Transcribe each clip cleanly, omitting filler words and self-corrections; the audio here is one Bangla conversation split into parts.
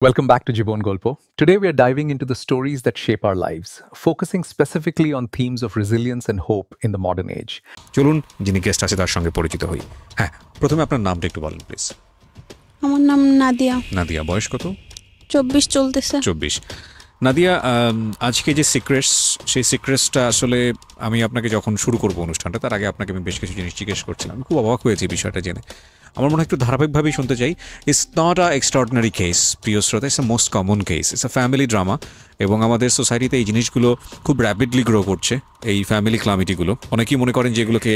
Welcome back to Jibon Golpo. Today we are diving into the stories that shape our lives, focusing specifically on themes of resilience and hope in the modern age. চলুন যিনি গেস্ট আছে তার সঙ্গে পরিচিত হই। হ্যাঁ, প্রথমে আপনার নামটা একটু বলেন প্লিজ। আমার নাম নাদিয়া। নাদিয়া, বয়স কত? 24 চলতেছে। 24। নাদিয়া, আজকে যে সিক্রেটস, সেই সিক্রেটসটা আসলে আমি আপনাকে যখন শুরু করব অনুষ্ঠানটা তার আগে আপনাকে আমি বেশ কিছু জিনিস জিজ্ঞেস করছিলাম। আমি খুব অবাক হয়েছি বিষয়টা জেনে। আমার মনে হয় একটু ধারাবাহিকভাবেই শুনতে চাই। It's not a extraordinary case, প্রিয় শ্রোতা, it's a most common case, it's a family drama. এবং আমাদের সোসাইটিতে এই জিনিসগুলো খুব র্যাপিডলি গ্রো করছে, এই ফ্যামিলি ক্লামিটিগুলো। অনেকেই মনে করেন যে এগুলোকে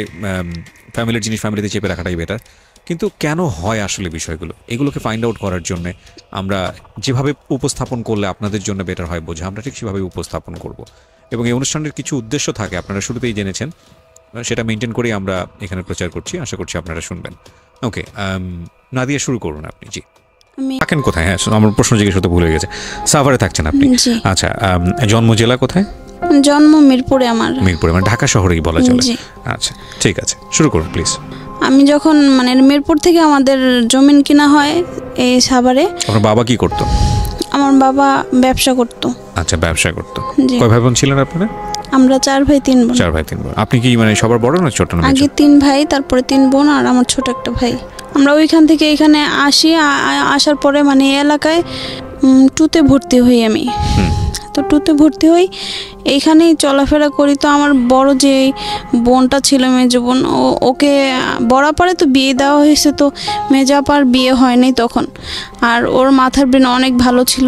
ফ্যামিলির জিনিস ফ্যামিলিতে চেপে রাখাটাই বেটার, কিন্তু কেন হয় আসলে বিষয়গুলো, এগুলোকে ফাইন্ড আউট করার জন্যে আমরা যেভাবে উপস্থাপন করলে আপনাদের জন্য বেটার হয় বোঝা, আমরা ঠিক সেভাবেই উপস্থাপন করব। এবং এই অনুষ্ঠানের কিছু উদ্দেশ্য থাকে, আপনারা শুরুতেই জেনেছেন, সেটা মেনটেন করেই আমরা এখানে প্রচার করছি। আশা করছি আপনারা শুনবেন। ওকে, নাদিয়া, শুরু করুন আপনি। জি, থাকেন কোথায়? হ্যাঁ, আমার প্রশ্ন জিজ্ঞেস করতে ভুলে গেছে। সাভারে থাকছেন আপনি? আচ্ছা, জন্ম জেলা কোথায়? জন্ম মিরপুরে। আমার মিরপুরে, মানে ঢাকা শহরেই বলা চলে। আচ্ছা, ঠিক আছে, শুরু করুন প্লিজ। আমি যখন মিরপুর থেকে আমাদের জমি কিনা হয় এই সাভারে। আপনার বাবা কি করতো? আমার বাবা ব্যবসা করতো। আচ্ছা, ব্যবসা করতো। কয় ভাই বোন ছিলেন আপনারা? আমরা 4 ভাই 3 বোন। 4 ভাই 3 বোন। আপনি কি সবার বড় না ছোট? আগে 3 ভাই, তারপরে 3 বোন, আর আমার ছোট একটা ভাই। আমরা ওইখান থেকে এখানে আসি। আসার পরে এলাকায় 2তে ভর্তি হই আমি। তো 2তে ভর্তি হই, এইখানেই চলাফেরা করি। তো আমার বড় যে বোনটা ছিল, মেজো বোন, ওকে বরাবরে তো বিয়ে দেওয়া হয়েছে, তো মেজাপার বিয়ে হয়নি তখন। আর ওর মাথার ব্রেন অনেক ভালো ছিল,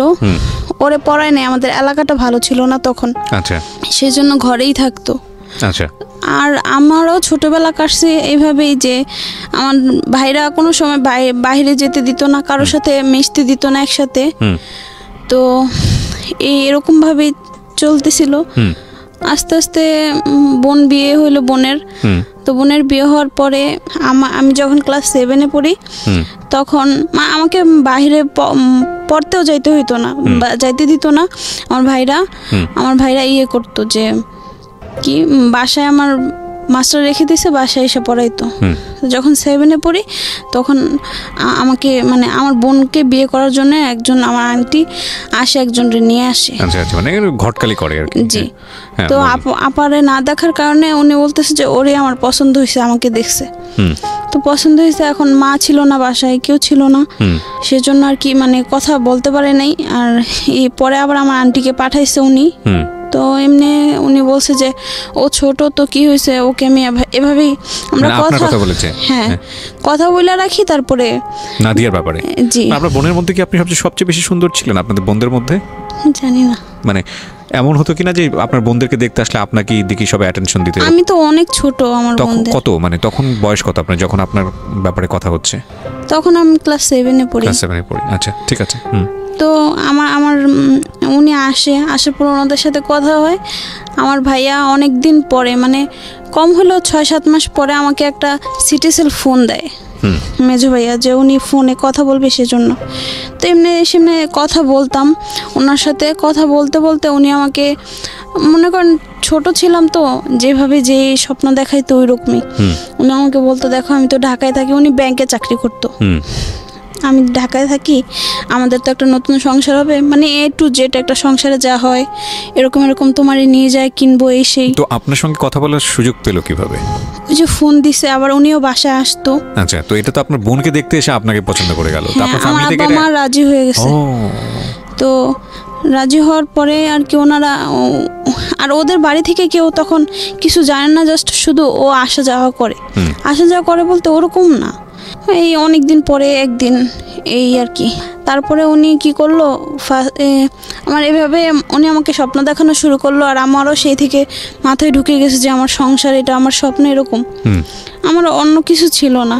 ওরে পড়ায় নাই। আমাদের এলাকাটা ভালো ছিল না তখন। আচ্ছা, সেই জন্য ঘরেই থাকতো। আচ্ছা, আর আমারও ছোটবেলা কাটছে এইভাবেই যে আমার ভাইরা কোনো সময় বাইরে যেতে দিত না, কারোর সাথে মিশতে দিত না একসাথে। তো এরকমভাবেই চলতেছিল। আস্তে আস্তে বোন বিয়ে হইলো বোনের। তো বোনের বিয়ে হওয়ার পরে আমি যখন ক্লাস 7-এ পড়ি, তখন আমাকে বাইরে পড়তেও যাইতে হইতো না, যাইতে দিত না আমার ভাইরা ইয়ে করতো যে কি, বাসায় আমার মাস্টার রেখে দিয়েছে, বাসায় এসে পড়াইতো। যখন 7-এ পড়ি তখন আমাকে আমার বোনকে বিয়ে করার জন্য একজন আমার আন্টি আসে, একজনকে নিয়ে আসে। ঘটকালি করে আর কি। জি। তো আপারে না দেখার কারণে উনি বলতেছে যে ওরে আমার পছন্দ হয়েছে, আমাকে দেখছে। তো পছন্দ হয়েছে। এখন মা ছিল না, বাসায় কেউ ছিল না, সেজন্য আর কি কথা বলতে পারে নাই। আর পরে আবার আমার আন্টিকে পাঠাইছে উনি। তো এমনি উনি বলছে যে ও ছোট, তো কি হয়েছে, ওকে আমি এভাবেই আমরা কথা বলেছে। হ্যাঁ, কথা বলে রাখি। তারপরে নাদিয়ার ব্যাপারে, জি, আপনার বোনের মধ্যে কি আপনি সবচেয়ে বেশি সুন্দর ছিলেন আপনাদের বোনদের মধ্যে? জানি না, এমন হতো কিনা যে আপনার বোনদেরকে দেখতে আসলে আপনাকে দিকে সবাই অ্যাটেনশন দিতে? আমি তো অনেক ছোট। আমার বোনদের কত, তখন বয়স কত আপনার যখন আপনার ব্যাপারে কথা হচ্ছে? তখন আমি ক্লাস 7-এ পড়ি। আচ্ছা, ঠিক আছে। তো আমার উনি আসার পর ওনাদের সাথে কথা হয়। আমার ভাইয়া অনেক দিন পরে, কম হলেও 6-7 মাস পরে আমাকে একটা সিটিসেল ফোন দেয় মেজো ভাইয়া, যে উনি ফোনে কথা বলবে সেজন্য। তো সেমনি কথা বলতাম ওনার সাথে। কথা বলতে বলতে উনি আমাকে, মনে করেন ছোট ছিলাম তো, যেভাবে যে স্বপ্ন দেখাইতো ওই রকমই উনি আমাকে বলতো, দেখো আমি তো ঢাকায় থাকি। উনি ব্যাংকে চাকরি করতো, আমি ঢাকায় থাকি, আমাদের তো একটা নতুন সংসার হবে, A to Z একটা সংসারে যা হয় এরকম তোমার নিয়ে যায়, কিনবো, এই সেই। তো আপনার সঙ্গে কথা বলার সুযোগ পেলো কিভাবে? ওই যে ফোন দিছে, আবার উনিও বাসায় আসতো। আচ্ছা, তো এটা তো আপনার বোনকে দেখতে এসে আপনাকে পছন্দ করে গেল। আমার বাবা মা রাজি হয়ে গেছে। তো রাজি হওয়ার পরে আর কি ওনারা, আর ওদের বাড়ি থেকে কেউ তখন কিছু জানে না, জাস্ট শুধু ও আসা যাওয়া করে বলতে ওরকম না। এই অনেক দিন পরে একদিন এই আর কি। তারপরে উনি কি করলো, আমার এভাবে উনি আমাকে স্বপ্ন দেখানো শুরু করলো। আর আমারও সেই থেকে মাথায় ঢুকে গেছে যে আমার সংসার, এটা আমার স্বপ্ন এরকম। আমার অন্য কিছু ছিল না।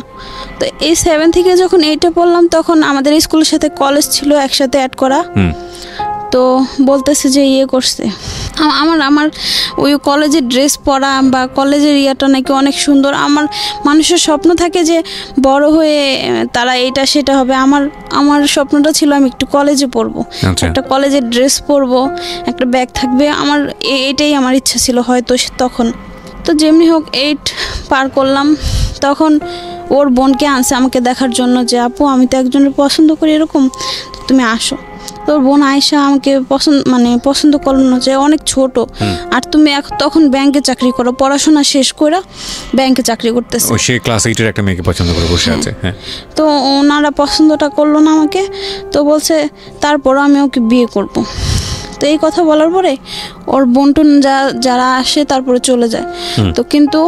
তো এই 7 থেকে যখন 8-এ পড়লাম, তখন আমাদের স্কুলের সাথে কলেজ ছিল একসাথে অ্যাড করা। তো বলতেছে যে ইয়ে করছে, আমার ওই কলেজের ড্রেস পরা বা কলেজের ইয়াটা নাকি অনেক সুন্দর। আমার মানুষের স্বপ্ন থাকে যে বড় হয়ে তারা এটা সেটা হবে। আমার স্বপ্নটা ছিল আমি একটু কলেজে পড়বো, একটা কলেজের ড্রেস পরবো, একটা ব্যাগ থাকবে। এটাই আমার ইচ্ছা ছিল হয়তো তখন। তো যেমনি হোক 8 পার করলাম, তখন ওর বোনকে আনছে আমাকে দেখার জন্য, যে আপু আমি তো একজনের পছন্দ করি এরকম, তুমি আসো। তোর বোন আয়েশা আমাকে পছন্দ করলো না, যে অনেক ছোট, আর তুমি তখন ব্যাংকে চাকরি করো, পড়াশোনা শেষ করে ব্যাংকে চাকরি করতেছে। সে ক্লাস 8 এর একটা মেয়েকে পছন্দ করে বসে আছে। হ্যাঁ, তো ওনারা পছন্দটা করলো না আমাকে, তো বলছে তারপরও আমি ওকে বিয়ে করব। তো এই কথা বলার পরে ওর বোনটুন যারা আসে তারপরে চলে যায়। তো কিন্তু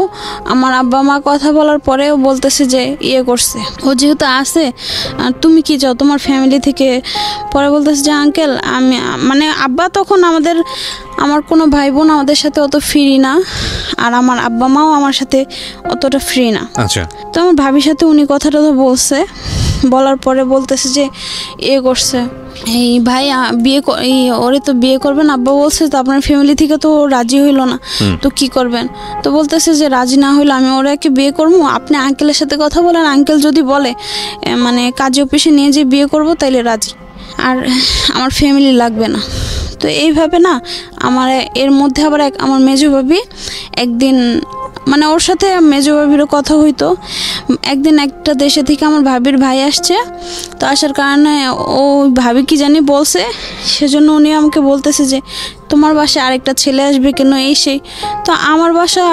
আমার আব্বা মা কথা বলার পরেও বলতেছে যে ইয়ে করছে, ও যেহেতু আসে তুমি কি চাও তোমার ফ্যামিলি থেকে। পরে বলতেছে যে আঙ্কেল আমি আব্বা তখন আমার কোনো ভাই বোন আমাদের সাথে অত ফ্রি না, আর আমার আব্বা মাও আমার সাথে অতটা ফ্রি না। আচ্ছা। তো আমার ভাবির সাথে উনি কথাটা তো বলছে, বলার পরে বলতেছে যে ইয়ে করছে, এই ভাই ওরে তো বিয়ে করবেন আব্বা বলছে, তো আপনার ফ্যামিলি থেকে তো রাজি হইল না, তো কি করবেন। তো বলতেছে যে রাজি না হইলে আমি ওরাকে বিয়ে করবো, আপনি আঙ্কেলের সাথে কথা বলেন, আঙ্কেল যদি বলে কাজী অফিসে নিয়ে যে বিয়ে করব তাইলে রাজি, আর আমার ফ্যামিলি লাগবে না। তো এইভাবে না আমার এর মধ্যে আবার আমার মেজো ভাবি একদিন ওর সাথে মেজো ভাবিরও কথা হইতো। একদিন একটা দেশে থেকে আমার ভাবির ভাই আসছে, তো আসার কারণে ও ভাবি কি জানি বলছে, সেজন্য উনি আমাকে বলতেছে যে তোমার বাসায় আরেকটা ছেলে আসবে কেন, এই সেই। তো আমার বাসা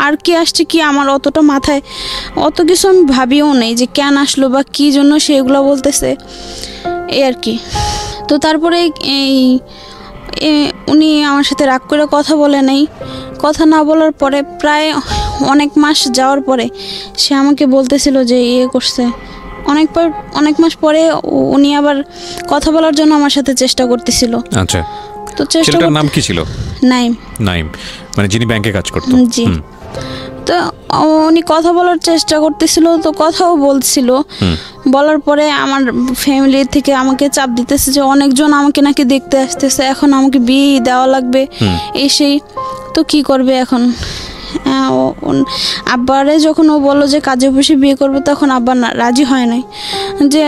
আর কি আসছে কি আমার অতটা মাথায় অত কিছু আমি ভাবিও নেই যে কেন আসলো বা কী জন্য সেগুলো বলতেছে, এই আর কি। তো তারপরে উনি আমার সাথে রাগ করে কথা বলে নাই। কথা না বলার পরে প্রায় অনেক মাস যাওয়ার পরে সে আমাকে বলতেছিল যে ইয়ে করছে। অনেক মাস পরে উনি আবার কথা বলার জন্য আমার সাথে চেষ্টা করতেছিল। আচ্ছা। তো ছেলেটার নাম কি ছিল? নাইম, যিনি ব্যাংকে কাজ করতো। জি। তো উনি কথা বলার চেষ্টা করতেছিল, তো কথাও বলছিল। বলার পরে আমার ফ্যামিলি থেকে আমাকে চাপ দিতেছে যে অনেকজন আমাকে নাকি দেখতে আসতেছে, এখন আমাকে বিয়ে দেওয়া লাগবে এই সেই। তো কি করবে এখন? আব্বারে যখন ও বললো যে কাজে বসে বিয়ে করবে, তখন আব্বা রাজি হয় নাই, যে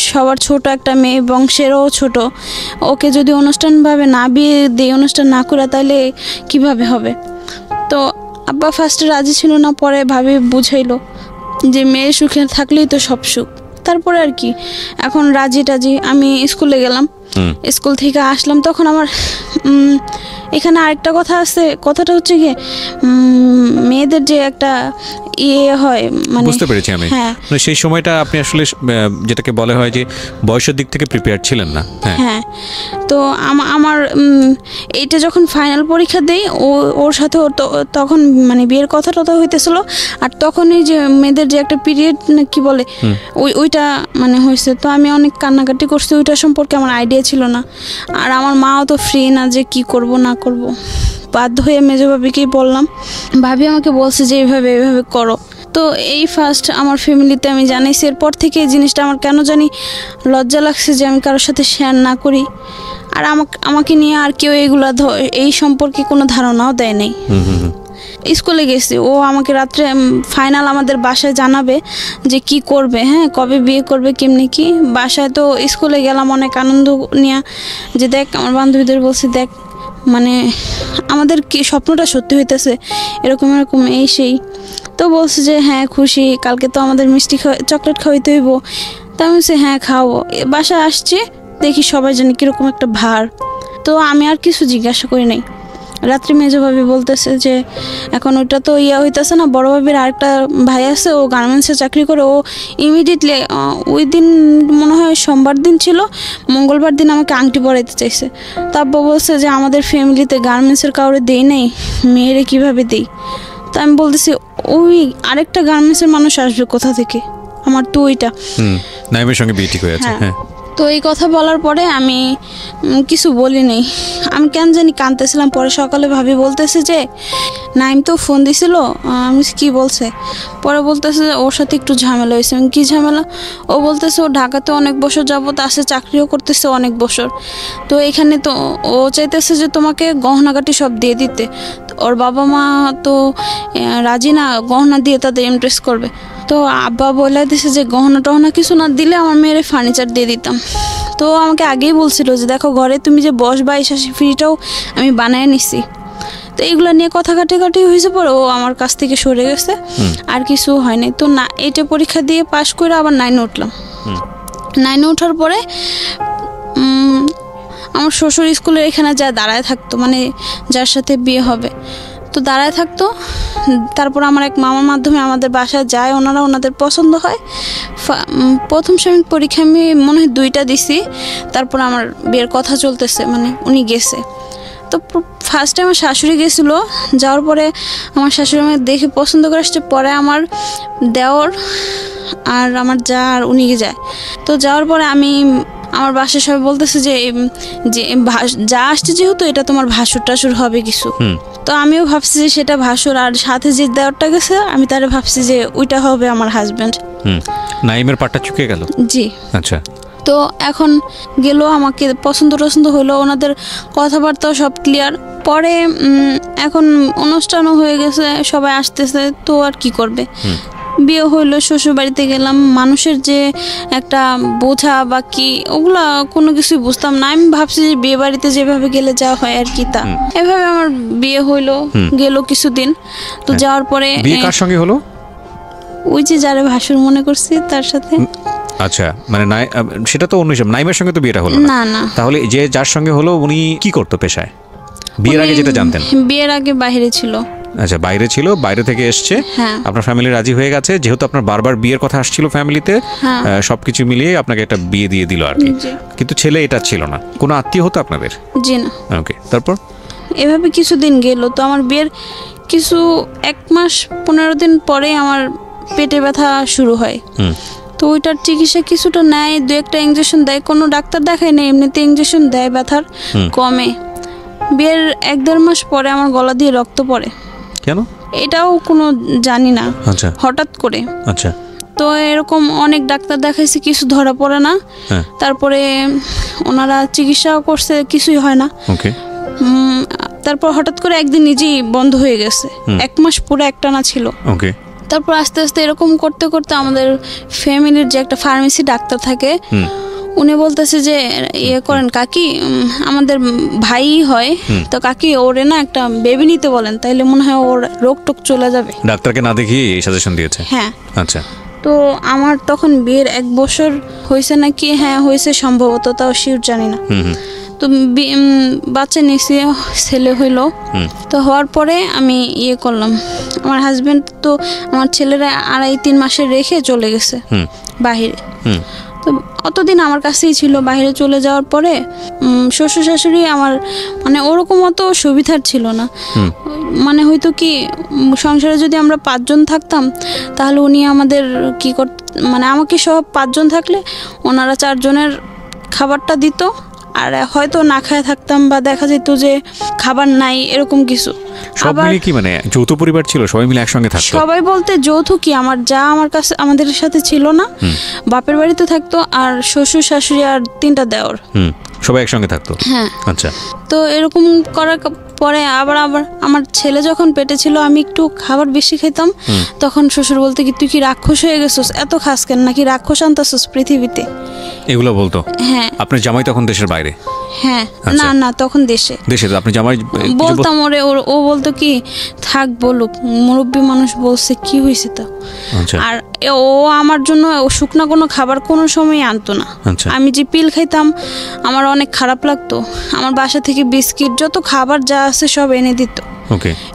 সবার ছোট একটা মেয়ে, বংশেরও ছোট, ওকে যদি অনুষ্ঠানভাবে না বিয়ে দিয়ে অনুষ্ঠান না করে তাহলে কিভাবে হবে। তো আব্বা ফার্স্টে রাজি ছিল না, পরে ভাবি বুঝাইলো যে মেয়ে সুখে থাকলেই তো সব সুখ। তারপরে আর কি এখন রাজি আমি স্কুলে গেলাম, স্কুল থেকে আসলাম, তখন আমার এখানে আরেকটা কথা আছে। কথাটা হচ্ছে কি মেয়েদের যে একটা ইয়ে হয়, বুঝতে পেরেছি আমি। হ্যাঁ, সেই সময়টা আপনি আসলে যেটাকে বলা হয় যে বয়সের দিক থেকে প্রিপেয়ার ছিলেন না। হ্যাঁ। তো আমার এইটা যখন ফাইনাল পরীক্ষা দেই, ওর সাথে তখন বিয়ের কথাটা তো হইতেছিল, আর তখনই যে মেয়েদের যে একটা পিরিয়ড কি বলে ওইটা হয়েছে। তো আমি অনেক কান্নাকাটি করছি, ওইটা সম্পর্কে আমার আইডিয়া ছিল না, আর আমার মাও তো ফ্রি না যে কি করব না করব। বাধ্য হয়ে মেজো ভাবিকেই বললাম, ভাবি আমাকে বলছে যে এইভাবে করো। তো এই ফার্স্ট আমার ফ্যামিলিতে আমি জানাইছি। এরপর থেকে এই জিনিসটা আমার কেন জানি লজ্জা লাগছে যে আমি কারোর সাথে শেয়ার না করি, আর আমাকে নিয়ে আর কেউ এই সম্পর্কে কোনো ধারণাও দেয় নাই। স্কুলে গেছি, ও আমাকে রাত্রে ফাইনাল আমাদের বাসায় জানাবে যে কি করবে, হ্যাঁ কবে বিয়ে করবে কেমনি কি। বাসায় তো স্কুলে গেলাম অনেক আনন্দ নিয়ে, যে দেখ আমার বান্ধবীদের বলছি দেখ আমাদের কি স্বপ্নটা সত্যি হইতেছে, এরকম এই সেই। তো বলছে যে হ্যাঁ খুশি, কালকে তো আমাদের মিষ্টি চকলেট খাওয়াইতে হইব। তা আমি বলছি হ্যাঁ খাওয়াবো। বাসায় আসছি, দেখি সবাই জানি কীরকম একটা ভার। তো আমি আর কিছু জিজ্ঞাসা করি নাই। রাত্রি মেজো ভাবি বলতেছে যে এখন ওইটা তো হইতেছে না, বড় ভাবির আরেকটা ভাই আছে, ও গার্মেন্টসে চাকরি করে, ও ইমিডিয়েটলি ওই দিন মনে হয় সোমবার দিন ছিল, মঙ্গলবার দিন আমাকে আংটি পরাইতে চাইছে। তারপর বলছে যে আমাদের ফ্যামিলিতে গার্মেন্টসের কাউরে দেই নাই, মেয়েরে কিভাবে দেই। তা আমি বলতেছি ওই আরেকটা গার্মেন্টসের মানুষ আসবে কোথা থেকে, আমার তো ওইটা নাইমের সঙ্গে বিয়ে ঠিক হয়ে আছে। হ্যাঁ। তো এই কথা বলার পরে আমি কিছু বলি নাই, আমি কেন জানি কাঁদতেছিলাম। পরে সকালে ভাবি বলতেছে যে নাইম তো ফোন দিছিল, আমি কি বলছে, পরে বলতেছে ওর সাথে একটু ঝামেলা হয়েছে। আমি কি ঝামেলা? ও বলতেছে ও ঢাকাতে অনেক বছর যাবত আসে, চাকরিও করতেছে অনেক বছর, তো এখানে তো ও চাইতেছে যে তোমাকে গহনাগাটি সব দিয়ে দিতে। ওর বাবা মা তো রাজি না গহনা দিয়ে তাদের ইমপ্রেস করবে। তো আব্বা বলে দিছে যে গহনা টহনা কিছু না দিলে আমার মেয়ের ফার্নিচার দিয়ে দিতাম। তো আমাকে আগেই বলছিল যে দেখো ঘরে তুমি যে বসবা এই শাসি ফ্রিটাও আমি বানায় নিছি। তো এইগুলো নিয়ে কথা কাটাকাটি হয়েছে, পরে ও আমার কাছ থেকে সরে গেছে, আর কিছু হয়নি। তো না এইটা পরীক্ষা দিয়ে পাশ করে আবার 9 উঠলাম। 9 ওঠার পরে আমার শ্বশুর স্কুলের এখানে যা দাঁড়ায় থাকতো, মানে যার সাথে বিয়ে হবে তো দাঁড়ায় থাকতো। তারপর আমার এক মামার মাধ্যমে আমাদের বাসায় যায়, ওনাদের পছন্দ হয়। প্রথম সাময়িক পরীক্ষা আমি মনে হয় 2টা দিছি, তারপর আমার বিয়ের কথা চলতেছে, মানে উনি গেছে। তো ফার্স্টে আমার শাশুড়ি গেছিলো, যাওয়ার পরে আমার শাশুড়ি আমাকে দেখে পছন্দ করে আসছে। পরে আমার দেওর আর আমার যা আর উনি যায়। তো যাওয়ার পরে আমার বাসায় সবাই বলতেছে যে যা আসছে যেহেতু এটা তোমার ভাসুর টাসুর হবে কিছু। তো আমিও ভাবছি যে সেটা ভাসুর, আর সাথে যে দেওরটা গেছে আমি তারে ভাবছি যে ওইটা হবে আমার হাজবেন্ড। নাইমের পাটটা চুকে গেল। জি। আচ্ছা। তো এখন গেল, আমাকে পছন্দ হলো, ওনাদের কথাবার্তাও সব ক্লিয়ার। পরে এখন অনুষ্ঠানও হয়ে গেছে, সবাই আসতেছে, তো আর কি করবে। বিয়ে হইলো, শ্বশুর বাড়িতে গেলাম। মানুষের যে একটা বোঝা বা কি ওগুলা কোনো কিছুই বুঝতাম না। আমি ভাবছি যে বিয়ে বাড়িতে যেভাবে গেলে যা হয় আর কি তা। এভাবে আমার বিয়ে হইলো, গেল কিছুদিন। তো যাওয়ার পরে বিয়ে কার সঙ্গে হলো? ওই যে যারে ভাসুর মনে করছি তার সাথে। আচ্ছা, মানে সেটা তো অন্য হিসাব। নাইমের সঙ্গে তো বিয়েটা হলো না। না, তাহলে যে যার সঙ্গে হলো উনি কি করতো পেশায়? বিয়ের আগে যেটা জানতেন? বিয়ের আগে বাইরে ছিল। আচ্ছা, বাইরে ছিল, বাইরে থেকে এসছে। আপনার ফ্যামিলি রাজি হয়ে গেছে, যেহেতু আপনার বারবার বিয়ের কথা আসছিল ফ্যামিলিতে, সবকিছু মিলিয়ে আপনাকে একটা বিয়ে দিয়ে দিল আর কি। কিন্তু ছেলে এটা ছিল না। কোনো আত্মীয় হতো আপনাদের? জি না। ওকে, তারপর এভাবে কিছুদিন গেল। তো আমার বিয়ের 1 মাস 15 দিন পরে আমার পেটে ব্যথা শুরু হয়। তো ওইটার চিকিৎসা কিছুটা নেয়, 2-1টা ইঞ্জেকশন দেয়। কোনো ডাক্তার দেখায় না, এমনিতে ইঞ্জেকশন দেয়, ব্যথার কমে। বিয়ের 1-1.5 মাস পরে আমার গলা দিয়ে রক্ত পড়ে। কেন? এটাও কোনো জানি না, আচ্ছা, হঠাৎ করে। আচ্ছা। তো এরকম অনেক ডাক্তার দেখাইছি, কিছু ধরা পড়ে না। তারপরে ওনারা চিকিৎসাও করছে, কিছুই হয় না। ওকে। তারপর হঠাৎ করে একদিন নিজেই বন্ধ হয়ে গেছে। 1 মাস পুরো একটানা ছিল। ওকে। তারপর আস্তে আস্তে এরকম করতে করতে আমাদের ফ্যামিলির যে একটা ফার্মেসি ডাক্তার থাকে, উনি বলতেছে যে ইয়ে করেন কাকি, আমাদের ভাই হয়, তো কাকি ওরে না একটা বেবি নিতে বলেন, তাইলে মনে হয় ওর রোগ টোক চলে যাবে। ডাক্তারকে না দেখিয়ে এই সাজেশন দিয়েছে? হ্যাঁ। আচ্ছা। তো আমার তখন বিয়ের 1 বছর হয়েছে নাকি, হ্যাঁ হয়েছে সম্ভবত, তাও শিওর জানি না। তো বাচ্চা নিয়েছি, ছেলে হইলো। তো হওয়ার পরে আমি ইয়ে করলাম, আমার হাজবেন্ড তো আমার ছেলেরা 2.5-3 মাসে রেখে চলে গেছে বাহিরে। তো অতদিন আমার কাছেই ছিল। বাইরে চলে যাওয়ার পরে শ্বশুর শাশুড়ি আমার মানে ওরকম অত সুবিধার ছিল না। মানে হয়তো কি সংসারে যদি আমরা 5 জন থাকতাম তাহলে উনি আমাদের কি মানে আমাকে সব 5 জন থাকলে ওনারা 4 জনের খাবারটা দিত, আর হয়তো না খায় থাকতাম বা দেখা যেত যে খাবার নাই, এরকম কিছু। সব মিলে কি মানে যৌথ পরিবার ছিল, সবাই মিলে একসঙ্গে থাকতো? সবাই বলতে যৌথ কি, আমার যা আমার কাছে আমাদের সাথে ছিল না, বাপের বাড়িতে থাকতো, আর শ্বশুর শাশুড়ি আর 3টা দেওর, সবাই একসঙ্গে থাকতো। হ্যাঁ। আচ্ছা। তো এরকম করার পরে আবার আমার ছেলে যখন পেটে ছিল, আমি একটু খাবার বেশি খেতাম, তখন শ্বশুর বলতে কি তুই কি রাক্ষস হয়ে গেছিস, এত খাস কেন, নাকি রাক্ষস আনতাছিস পৃথিবীতে, এগুলো বলতো। হ্যাঁ। আপনার জামাই তখন দেশের বাইরে? হ্যাঁ। না না, তখন দেশে। তো আপনি জামাই বলতাম ওরে, ও বলতো কি থাক বলুক, মুরব্বী মানুষ বলছে কি হয়েছে তো। আর ও আমার জন্য শুকনা কোনো খাবার কোনো সময় আনতো না। আমি যে পিল খাইতাম আমার অনেক খারাপ লাগতো। আমার বাসা থেকে বিস্কিট যত খাবার যা আছে সব এনে দিত।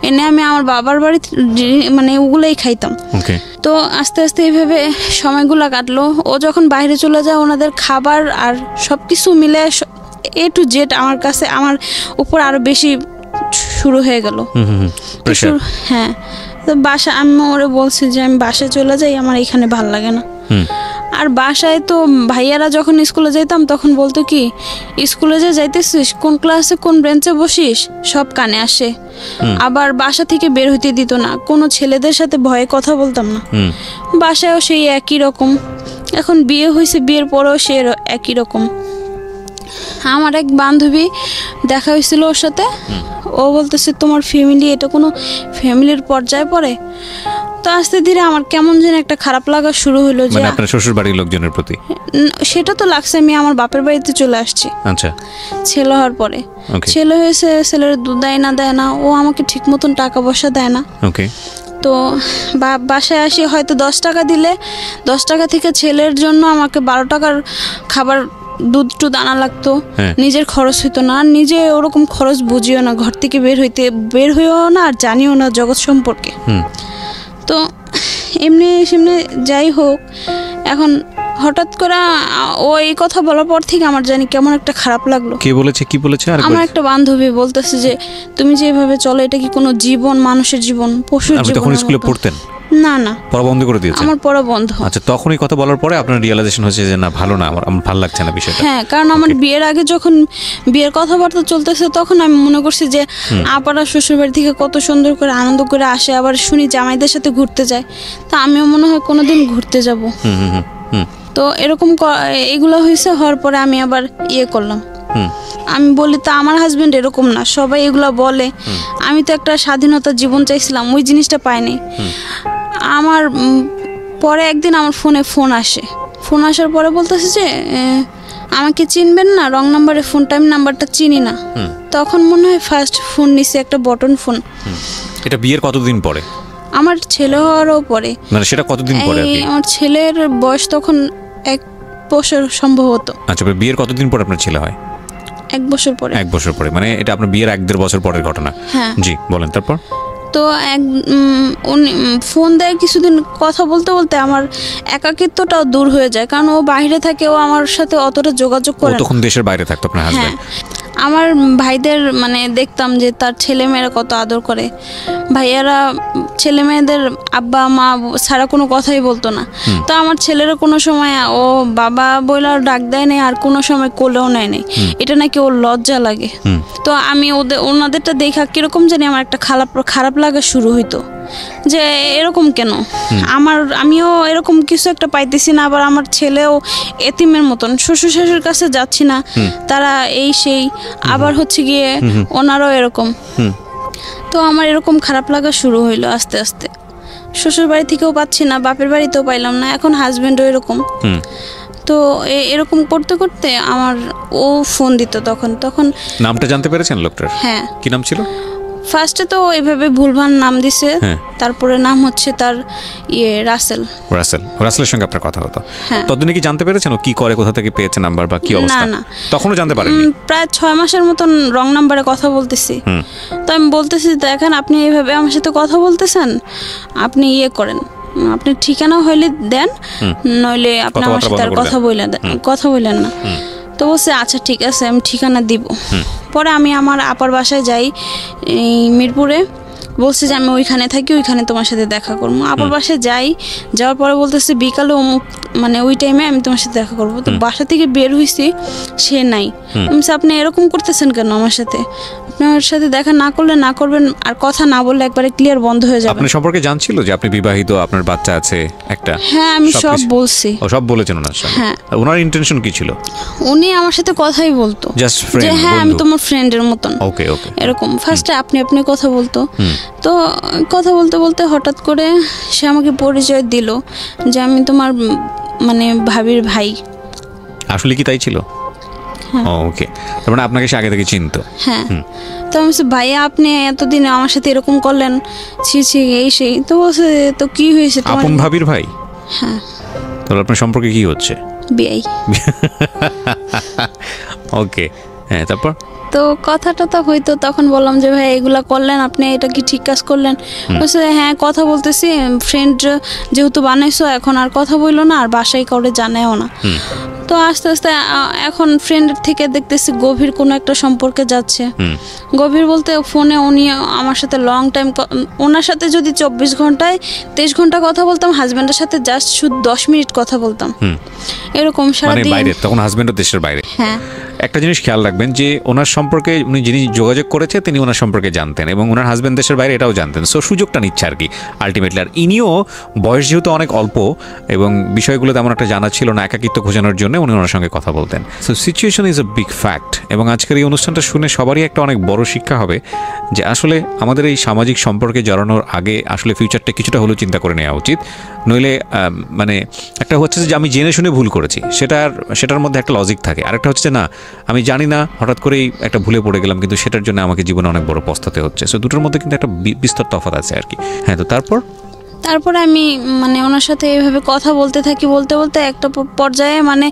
এনে আমি আমার বাবার বাড়িতে মানে ওগুলাই খাইতাম। তো আস্তে আস্তে এইভাবে সময়গুলো কাটলো। ও যখন বাইরে চলে যায়, ওনাদের খাবার আর সবকিছু মিলে A to Z আমার কাছে আমার উপর আরো বেশি শুরু হয়ে গেল। হ্যাঁ। তো আমি ওরে বলছি যে আমি বাসায় চলে যাই, আমার এখানে ভাল লাগে না। আর বাসায় তো ভাইয়ারা যখন স্কুলে যাইতাম তখন বলতো কি স্কুলে যে যাইতেছিস, কোন ক্লাসে কোন বেঞ্চে বসিস, সব কানে আসে। আবার বাসা থেকে বের হইতে দিত না, কোনো ছেলেদের সাথে ভয়ে কথা বলতাম না। বাসায়ও সেই একই রকম। এখন বিয়ে হয়েছে, বিয়ের পরেও সে একই রকম। আমার এক বান্ধবী দেখা হয়েছিল ওর সাথে, ও বলতেছে তোমার ফ্যামিলি এটা কোনো ফ্যামিলির পর্যায়ে পড়ে। তো আস্তে ধীরে আমার কেমন যেন একটা খারাপ লাগা শুরু হলো যে আপনার শ্বশুর বাড়ির লোকজনের প্রতি। সেটা তো লাগছে, আমি আমার বাপের বাড়িতে চলে আসছি। আচ্ছা। ছেলে হওয়ার পরে, ছেলে হয়েছে, ছেলের দুধ দেয় না, ও আমাকে ঠিক মতন টাকা পয়সা দেয় না। তো বাসায় আসি, হয়তো 10 টাকা দিলে 10 টাকা থেকে ছেলের জন্য আমাকে 12 টাকার খাবার দুধ টুধ আনা লাগতো, হ্যাঁ। নিজের খরচ হইতো না, আর নিজে ওরকম খরচ বুঝিও না, ঘর থেকে বের হইও না আর জানিও না জগৎ সম্পর্কে। তো এমনি সেমনি যাই হোক, এখন হঠাৎ করে ও এই কথা বলার পর থেকে আমার জানি কেমন একটা খারাপ লাগলো। কে বলেছে, কি বলেছে? আর আমার একটা বান্ধবী বলতেছে যে তুমি যে এভাবে চলো, এটা কি কোনো জীবন, মানুষের জীবন, পশুর আপনি জীবন? তখন স্কুলে পড়তেন? না না, পড়া বন্ধ করে দিয়েছেন? আমার পড়া বন্ধ। আচ্ছা, তখন এই কথা বলার পরে আপনার রিয়েলাইজেশন হচ্ছে যে না, ভালো না, আমার ভালো লাগছে না বিষয়টা। হ্যাঁ, কারণ আমার বিয়ের আগে যখন বিয়ের কথাবার্তা চলতেছে তখন আমি মনে করছি যে আপারা শ্বশুরবাড়ি থেকে কত সুন্দর করে আনন্দ করে আসে, আবার শুনি জামাইদের সাথে ঘুরতে যায়, তা আমিও মনে হয় কোনোদিন ঘুরতে যাব। তো এরকম এগুলো হওয়ার পরে আমি আবার ইয়ে করলাম। আমি বলি তা আমার হাজবেন্ড এরকম না, সবাই এগুলা বলে, আমি তো একটা স্বাধীনতার জীবন চাইছিলাম, ওই জিনিসটা পাইনি। আমার পরে একদিন আমার ফোন আসে, ফোন আসার পরে বলতেছে যে আমাকে চিনবেন না, রং নাম্বারে ফোনটা, আমি নাম্বারটা চিনি না। তখন মনে হয় ফার্স্ট ফোন নিছে, একটা বটন ফোন। এটা বিয়ের কতদিন পরে? আমার ছেলে হওয়ারও পরে। মানে সেটা কতদিন পরে? আমার ছেলের বয়স তখন 1 বছর সম্ভবত। আচ্ছা, বিয়ের কতদিন পরে আপনার ছেলে হয়? 1 বছর পরে। 1 বছর পরে, মানে এটা আপনার বিয়ের 1-1.5 বছর পরের ঘটনা? হ্যাঁ। জি, বলেন তারপর। তো উনি ফোন দেয়, কিছুদিন কথা বলতে বলতে আমার একাকিত্বটাও দূর হয়ে যায়, কারণ ও বাইরে থাকে, ও আমার সাথে অতটা যোগাযোগ করে না। তখন দেশের বাইরে থাকতো আপনার হাজবেন্ড? আমার ভাইদের মানে দেখতাম যে তার ছেলে মেয়েরা কত আদর করে, ভাইয়ারা ছেলে মেয়েদের আব্বা মা ছাড়া কোনো কথাই বলতো না। তো আমার ছেলেরা কোনো সময় ও বাবা বইলার ডাক দেয় নাই, আর কোনো সময় কোলেও নেয় নাই, এটা নাকি ওর লজ্জা লাগে। তো আমি ওনাদেরটা দেখা কিরকম জানি আমার একটা খারাপ লাগা শুরু হইতো, যে এরকম কেন, আমিও এরকম কিছু একটা পাইতেছি না, আবার আমার ছেলেও এতিমের মতন, শ্বশুর শাশুড়ির কাছে যাচ্ছি না, তারা এই সেই, আবার হচ্ছে গিয়ে ওনারাও এরকম। তো আমার এরকম খারাপ লাগা শুরু হইলো আস্তে আস্তে, শ্বশুর বাড়ি থেকেও পাচ্ছি না, বাপের বাড়িতেও পাইলাম না, এখন হাজবেন্ডও এরকম। তো এরকম করতে করতে আমার ও ফোন দিত, তখন নামটা জানতে পেরেছেন লোকটার? হ্যাঁ। কি নাম ছিল? ফার্স্টে তো এইভাবে ভুলভাল নাম দিছে, তারপরে নাম হচ্ছে তার রাসেলের সঙ্গে আপনার কথা হতো? ততদিনে কি জানতে পেরেছেন ও কি করে, কোথা থেকে পেয়েছে নাম্বার বা কি অবস্থা? না, তখনও জানতে পারেননি? প্রায় 6 মাসের মতন রং নাম্বারে কথা বলতেছি। তো আমি বলতেছি, দেখেন আপনি এইভাবে আমার সাথে কথা বলতেছেন, আপনি ইয়ে করেন, আপনি ঠিকানা হইলে দেন, নইলে আপনি আমার সাথে আর কথা বললেন না। তো বলছে আচ্ছা ঠিক আছে, আমি ঠিকানা দিব। পরে আমি আমার আপার বাসায় যাই মিরপুরে, বলছে যে আমি ওইখানে থাকি, ওইখানে তোমার সাথে দেখা করবো। আপার বাসায় যাওয়ার পরে বলতেছে বিকালে মানে ওই টাইমে আমি তোমার সাথে দেখা করবো। তো বাসা থেকে বের হয়েছি, সে নাই। আপনি এরকম করতেছেন কেন আমার সাথে, আপনার সাথে দেখা না করলে না করবেন, আর কথা না বললে একবারে ক্লিয়ার বন্ধ হয়ে যাবে। আপনার সম্পর্কে জানছিল যে আপনি বিবাহিত, আপনার বাচ্চা আছে একটা? হ্যাঁ, আমি সব বলছি। সব বলেছেন ওনার সাথে? হ্যাঁ। ওনার ইন্টেনশন কি ছিল? উনি আমার সাথে কথাই বলতো, জাস্ট ফ্রেন্ড, যে হ্যাঁ আমি তোমার ফ্রেন্ডের মতন। ওকে ওকে, এরকম ফার্স্টে আপনি কথা বলতো। তো কথা বলতে বলতে হঠাৎ করে সে আমাকে পরিচয় দিল যে আমি তোমার মানে ভাবির ভাই। আসলে কি তাই ছিল? ওকে, তার মানে আপনাকে সে আগে থেকে চিনতো? হ্যাঁ। তো আমি বলছি ভাইয়া আপনি এতদিন আমার সাথে এরকম করলেন, ছি এই সেই। তো বলছে তো কি হয়েছে? আপন ভাবির ভাই? হ্যাঁ। তাহলে আপনার সম্পর্কে কি হচ্ছে? বিয়ে। ওকে, হ্যাঁ, তারপর? তো কথাটা তো হয়তো তখন বললাম যে ভাই এগুলা করলেন আপনি, এটা কি ঠিক কাজ করলেন? বলছে হ্যাঁ কথা বলতেছি, ফ্রেন্ড যেহেতু বানাইছো এখন আর কথা বললো না, আর বাসায় কাউরে জানায়ও না। তো আস্তে আস্তে এখন ফ্রেন্ডের থেকে দেখতেছি গভীর কোনো একটা সম্পর্কে যাচ্ছে। গভীর বলতে ফোনে উনি আমার সাথে লং টাইম, ওনার সাথে যদি 24 ঘন্টায় 23 ঘন্টা কথা বলতাম, হাজব্যান্ডের সাথে জাস্ট শুধু 10 মিনিট কথা বলতাম, এরকম সারাদিন। বাইরে তখন হাজব্যান্ডও দেশের বাইরে? হ্যাঁ। একটা জিনিস খেয়াল রাখবেন যে ওনার সম্পর্কে উনি যিনি যোগাযোগ করেছে তিনি ওনার সম্পর্কে জানতেন, এবং ওনার হাজব্যান্ড দেশের বাইরে এটাও জানতেন। সো সুযোগটা নিচ্ছে আর কি আলটিমেটলি। আর ইনিও বয়স যেহেতু অনেক অল্প এবং বিষয়গুলো তেমন একটা জানা ছিল না, একাকিত্ব খোঁজানোর জন্য উনি ওনার সঙ্গে কথা বলতেন। So situation is a big fact. এবং আজকের এই অনুষ্ঠানটা শুনে সবারই একটা অনেক বড় শিক্ষা হবে যে আসলে আমাদের এই সামাজিক সম্পর্কে জড়ানোর আগে আসলে ফিউচারটা কিছুটা হলেও চিন্তা করে নেওয়া উচিত। নইলে মানে একটা হচ্ছে যে আমি জেনে শুনে ভুল করেছি, সেটার মধ্যে একটা লজিক থাকে। আরেকটা হচ্ছে না আমি জানি না, হঠাৎ করেই একটা ভুলে পড়ে গেলাম, কিন্তু সেটার জন্য আমাকে জীবনে অনেক বড় পস্তাতে হচ্ছে। সো দুটোর মধ্যে কিন্তু একটা বিস্তর তফাৎ আছে আর কি। হ্যাঁ, তো তারপর? তারপরে আমি মানে ওনার সাথে এইভাবে কথা বলতে থাকি, বলতে বলতে একটা পর্যায়ে মানে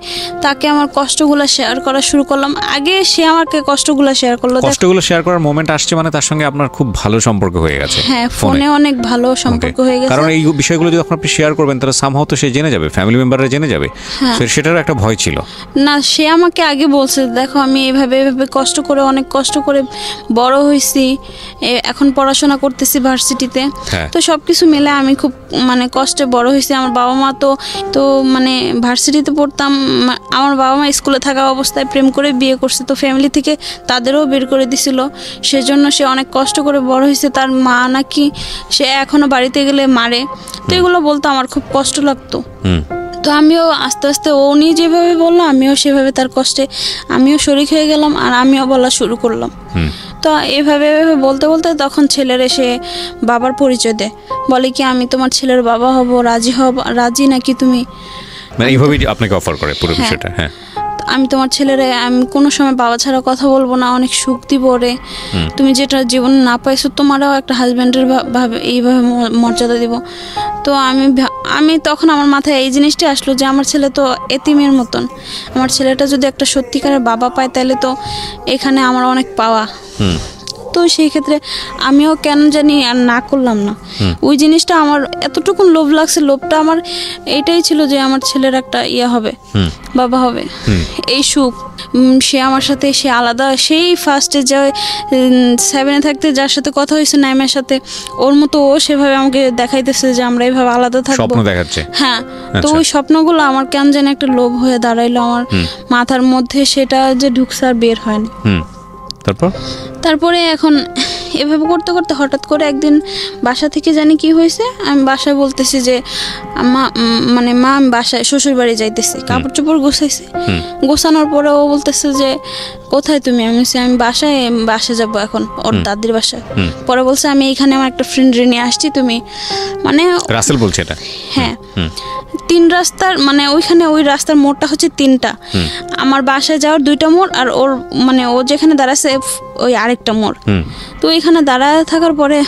তাকে আমার কষ্টগুলো শেয়ার করা শুরু করলাম। আগে সে আমাকে কষ্টগুলো শেয়ার করলো। কষ্টগুলো শেয়ার করার মোমেন্ট আসছে মানে তার সঙ্গে আপনার খুব ভালো সম্পর্ক হয়ে গেছে। হ্যাঁ, ফোনে অনেক ভালো সম্পর্ক হয়ে গেছে। কারণ এই বিষয়গুলো যদি আপনি শেয়ার করবেন তাহলে সামহাও তো সে জেনে যাবে, ফ্যামিলি মেম্বাররা জেনে যাবে, সেটারও একটা ভয় ছিল। না, সে আমাকে আগে বলছে, দেখো আমি এভাবে কষ্ট করে অনেক কষ্ট করে বড় হয়েছি, এখন পড়াশোনা করতেছি ভার্সিটিতে। তো সবকিছু মিলে আমি খুব মানে কষ্টে বড় হয়েছি। আমার বাবা মা তো মানে ভার্সিটিতে পড়তাম, আমার বাবা মা স্কুলে থাকা অবস্থায় প্রেম করে বিয়ে করছে, তো ফ্যামিলি থেকে তাদেরও বের করে দিছিল। সেজন্য সে অনেক কষ্ট করে বড় হয়েছে। তার মা নাকি সে এখনো বাড়িতে গেলে মারে, তো এগুলো বলতে আমার খুব কষ্ট লাগতো। তো আমিও আস্তে আস্তে উনি যেভাবে বললো আমিও সেভাবে তার কষ্টে আমিও শরিক হয়ে গেলাম, আর আমিও বলা শুরু করলাম। তো এভাবে বলতে বলতে তখন ছেলের এসে বাবার পরিচয় দেয়, বলে কি আমি তোমার ছেলের বাবা হব, রাজি নাকি তুমি? মানে এইভাবেই আপনাকে অফার করে পুরো বিষয়টা। হ্যাঁ, আমি তোমার ছেলেরে আমি কোনো সময় বাবা ছাড়া কথা বলবো না, অনেক সুখ দিব রে, তুমি যেটা জীবনে না পাইছো তোমারও একটা হাজব্যান্ডের ভাবে এইভাবে মর্যাদা দিব। তো আমি তখন আমার মাথায় এই জিনিসটা আসলো যে আমার ছেলে তো এতিমের মতন, আমার ছেলেটা যদি একটা সত্যিকারের বাবা পায় তাহলে তো এখানে আমার অনেক পাওয়া। তো সেই ক্ষেত্রে আমিও কেন জানি আর না করলাম না। ওই জিনিসটা আমার এতটুকু লোভ লাগছে, লোভটা আমার এইটাই ছিল যে আমার ছেলের একটা হবে, বাবা হবে, এই সুখ। সে আমার সাথে সে আলাদা, সেই ফার্স্টে যে 7-এ থাকতে যার সাথে কথা হয়েছে নাইমের সাথে, ওর মতো ও সেভাবে আমাকে দেখাইতেছে যে আমরা এইভাবে আলাদা থাকবো, স্বপ্ন দেখাচ্ছে। হ্যাঁ, তো ওই স্বপ্নগুলো আমার কেন জানি একটা লোভ হয়ে দাঁড়াইলো আমার মাথার মধ্যে, সেটা যে ঢুকছে আর বের হয়নি। তারপরে এখন এভাবে করতে করতে হঠাৎ করে একদিন বাসা থেকে জানি কি হয়েছে, আমি বাসায় বলতেছি যে মা আমি বাসায় শ্বশুর বাড়ি যাইতেছি, কাপড় চোপড় গোছাইছি। গোছানোর পরে ও বলতেছে যে কোথায় তুমি? আমি বাসায় যাবো এখন, ওর দাদির বাসায়। পরে বলছে আমি এখানে আমার একটা ফ্রেন্ড নিয়ে আসছি, তুমি মানে রাসেল বলছে এটা। হ্যাঁ, 3 রাস্তার মানে ওইখানে ওই রাস্তার মোড়টা হচ্ছে 3টা, আমার বাসায় যাওয়ার 2টা মোড়, আর ওর মানে ও যেখানে দাঁড়াচ্ছে ওই আরেকটা মোড়। তো এখানে দাঁড়ায় থাকার পরে